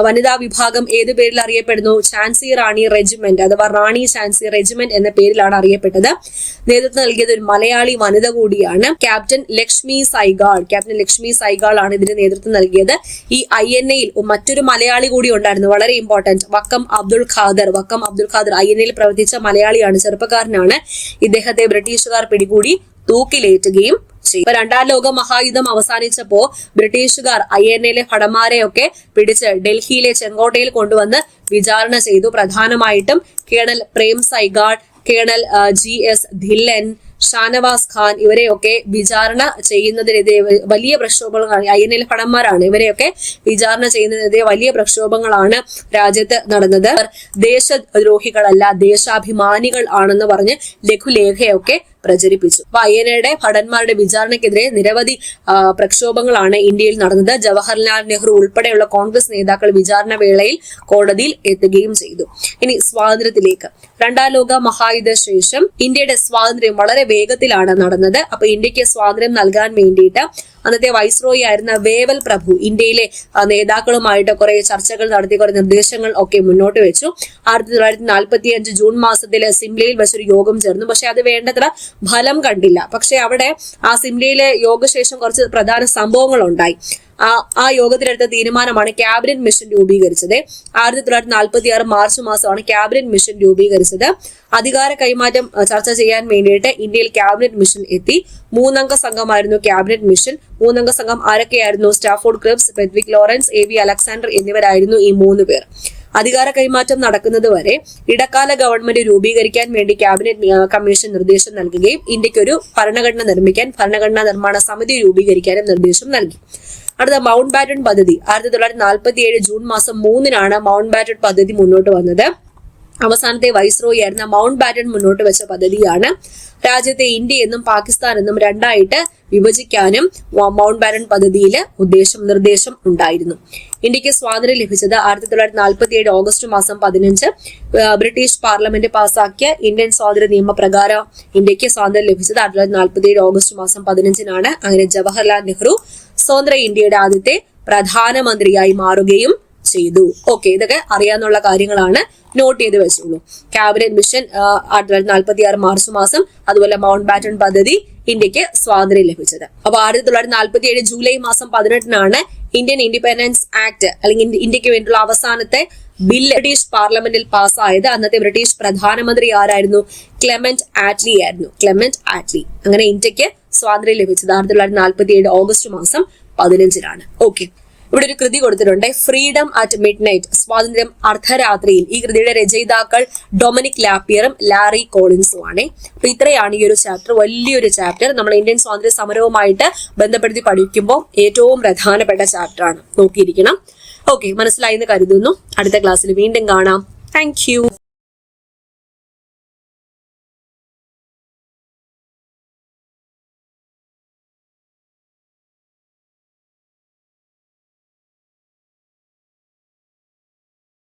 വനിതാ വിഭാഗം ഏത് പേരിൽ അറിയപ്പെടുന്നു? ഝാൻസി റാണി റെജിമെന്റ് അഥവാ റാണി ഝാൻസി റെജിമെന്റ് എന്ന പേരിലാണ് അറിയപ്പെട്ടത്. നേതൃത്വം നൽകിയത് ഒരു മലയാളി വനിത കൂടിയാണ്, ക്യാപ്റ്റൻ ലക്ഷ്മി സൈഗാൾ. ക്യാപ്റ്റൻ ലക്ഷ്മി സൈഗാൾ ആണ് ഇതിന് നേതൃത്വം നൽകിയത്. ഈ INAയിൽ മറ്റൊരു മലയാളി കൂടി ഉണ്ടായിരുന്നു, വളരെ ഇമ്പോർട്ടന്റ്, വക്കം അബ്ദുൾ ഖാദർ. വക്കം അബ്ദുൾ ഖാദർ INAയിൽ പ്രവർത്തിച്ച മലയാളിയാണ്, ചെറുപ്പക്കാരനാണ്. ഇദ്ദേഹത്തെ ബ്രിട്ടീഷുകാർ പിടികൂടി തൂക്കിലേറ്റുകയും ചെയ്യും. 2ാം ലോക മഹായുദ്ധം അവസാനിച്ചപ്പോ ബ്രിട്ടീഷുകാർ INAയിലെ ഭടന്മാരെയൊക്കെ പിടിച്ച് ഡൽഹിയിലെ ചെങ്കോട്ടയിൽ കൊണ്ടുവന്ന് വിചാരണ ചെയ്തു. പ്രധാനമായിട്ടും colonel Prem Sehgal, colonel GS Dhillon, Shanavas Khan ഇവരെയൊക്കെ വിചാരണ ചെയ്യുന്നതിനെതിരെ വലിയ പ്രക്ഷോഭങ്ങൾ, INAയിലെ ഭടന്മാരാണ്, ഇവരെയൊക്കെ വിചാരണ ചെയ്യുന്നതിനെതിരെ വലിയ പ്രക്ഷോഭങ്ങളാണ് രാജ്യത്ത് നടന്നത്. ദേശദ്രോഹികളല്ല, ദേശാഭിമാനികൾ ആണെന്ന് പറഞ്ഞ് ലഘുലേഖയൊക്കെ പ്രചരിപ്പിച്ചു. അപ്പൊ അയ്യനയുടെ ഭടന്മാരുടെ വിചാരണയ്ക്കെതിരെ നിരവധി പ്രക്ഷോഭങ്ങളാണ് ഇന്ത്യയിൽ നടന്നത്. ജവഹർലാൽ നെഹ്റു ഉൾപ്പെടെയുള്ള കോൺഗ്രസ് നേതാക്കൾ വിചാരണ വേളയിൽ കോടതിയിൽ എത്തുകയും ചെയ്തു. ഇനി സ്വാതന്ത്ര്യത്തിലേക്ക്. രണ്ടാം ലോക മഹായുദ്ധ ശേഷം ഇന്ത്യയുടെ സ്വാതന്ത്ര്യം വളരെ വേഗത്തിലാണ് നടന്നത്. അപ്പൊ ഇന്ത്യക്ക് സ്വാതന്ത്ര്യം നൽകാൻ വേണ്ടിയിട്ട് അന്നത്തെ വൈസ്രോയി ആയിരുന്ന വേവൽ പ്രഭു ഇന്ത്യയിലെ നേതാക്കളുമായിട്ട് കുറെ ചർച്ചകൾ നടത്തി, കുറെ നിർദ്ദേശങ്ങൾ ഒക്കെ മുന്നോട്ട് വെച്ചു. 1945 ജൂൺ മാസത്തില് സിംലയിൽ വെച്ചൊരു യോഗം ചേർന്നു. പക്ഷെ അത് വേണ്ടത്ര ഫലം കണ്ടില്ല. പക്ഷെ അവിടെ ആ സിംലയിലെ യോഗശേഷം കുറച്ച് പ്രധാന സംഭവങ്ങൾ ഉണ്ടായി. ആ യോഗത്തിലെടുത്ത തീരുമാനമാണ് ക്യാബിനറ്റ് മിഷൻ രൂപീകരിച്ചത്. 1946 മാർച്ച് മാസമാണ് ക്യാബിനറ്റ് മിഷൻ രൂപീകരിച്ചത്. അധികാര കൈമാറ്റം ചർച്ച ചെയ്യാൻ വേണ്ടിയിട്ട് ഇന്ത്യയിൽ ക്യാബിനറ്റ് മിഷൻ എത്തി. 3 അംഗ സംഘമായിരുന്നു ക്യാബിനറ്റ് മിഷൻ. 3 അംഗ സംഘം ആരൊക്കെയായിരുന്നു? Stafford Cripps, Pethick Lawrence, A V Alexander എന്നിവരായിരുന്നു ഈ 3 പേർ. അധികാര കൈമാറ്റം നടക്കുന്നത് വരെ ഇടക്കാല ഗവൺമെന്റ് രൂപീകരിക്കാൻ വേണ്ടി ക്യാബിനറ്റ് കമ്മീഷൻ നിർദ്ദേശം നൽകുകയും ഇന്ത്യക്ക് ഒരു ഭരണഘടന നിർമ്മിക്കാൻ ഭരണഘടനാ നിർമ്മാണ സമിതി രൂപീകരിക്കാനും നിർദ്ദേശം നൽകി. അടുത്ത മൗണ്ട് ബാറ്റൺ പദ്ധതി. 1947 ജൂൺ മാസം 3-നാണ് മൗണ്ട് ബാറ്റൺ പദ്ധതി മുന്നോട്ട് വന്നത്. അവസാനത്തെ വൈസ്രോയി ആയിരുന്ന മൗണ്ട് ബാറ്റൺ മുന്നോട്ട് വെച്ച പദ്ധതിയാണ്. രാജ്യത്തെ ഇന്ത്യ എന്നും പാകിസ്ഥാൻ എന്നും രണ്ടായിട്ട് വിഭജിക്കാനും മൗണ്ട് ബാറ്റൺ പദ്ധതിയിൽ നിർദ്ദേശം ഉണ്ടായിരുന്നു. ഇന്ത്യക്ക് സ്വാതന്ത്ര്യം ലഭിച്ചത് 1947 ഓഗസ്റ്റ് മാസം 15 ബ്രിട്ടീഷ് പാർലമെന്റ് പാസാക്കിയ ഇന്ത്യൻ സ്വാതന്ത്ര്യ നിയമപ്രകാരം ഇന്ത്യക്ക് സ്വാതന്ത്ര്യം ലഭിച്ചത് 1947 ഓഗസ്റ്റ് മാസം 15-നാണ്. അങ്ങനെ ജവഹർലാൽ നെഹ്റു സ്വതന്ത്ര ഇന്ത്യയുടെ ആദ്യത്തെ പ്രധാനമന്ത്രിയായി മാറുകയും ചെയ്തു. ഓക്കെ, ഇതൊക്കെ അറിയാവുന്ന കാര്യങ്ങളാണ്, നോട്ട് ചെയ്ത് വെച്ചോളൂ. ക്യാബിനറ്റ് മിഷൻ 1946 മാർച്ച് മാസം, അതുപോലെ മൗണ്ട് ബാറ്റൺ പദ്ധതി, ഇന്ത്യക്ക് സ്വാതന്ത്ര്യം ലഭിച്ചത്. അപ്പൊ 1947 ജൂലൈ മാസം 18-നാണ് ഇന്ത്യൻ ഇൻഡിപെൻഡൻസ് ആക്ട് അല്ലെങ്കിൽ ഇന്ത്യക്ക് വേണ്ടിയുള്ള അവസാനത്തെ ബില്ല് ബ്രിട്ടീഷ് പാർലമെന്റിൽ പാസ്സായത്. അന്നത്തെ ബ്രിട്ടീഷ് പ്രധാനമന്ത്രി ആരായിരുന്നു? ക്ലെമന്റ് ആറ്റ്ലി ആയിരുന്നു. Clement Attlee. അങ്ങനെ ഇന്ത്യക്ക് സ്വാതന്ത്ര്യം ലഭിച്ചത് 1947 ഓഗസ്റ്റ് മാസം 15-നാണ്. ഓക്കെ, ഇവിടെ ഒരു കൃതി കൊടുത്തിട്ടുണ്ട്, ഫ്രീഡം അറ്റ് മിഡ് നൈറ്റ്, സ്വാതന്ത്ര്യം അർദ്ധരാത്രിയിൽ. ഈ കൃതിയുടെ രചയിതാക്കൾ ഡൊമിനിക് ലാപ്പിയറും ലാറി കോളിൻസും ആണ്. അപ്പൊ ഇത്രയാണ് ഈ ഒരു ചാപ്റ്റർ. വലിയൊരു ചാപ്റ്റർ. നമ്മൾ ഇന്ത്യൻ സ്വാതന്ത്ര്യ സമരവുമായിട്ട് ബന്ധപ്പെടുത്തി പഠിക്കുമ്പോൾ ഏറ്റവും പ്രധാനപ്പെട്ട ചാപ്റ്റർ ആണ്. നോക്കിയിരിക്കണം. ഓക്കെ, മനസ്സിലായി എന്ന് കരുതുന്നു. അടുത്ത ക്ലാസ്സിൽ വീണ്ടും കാണാം. താങ്ക്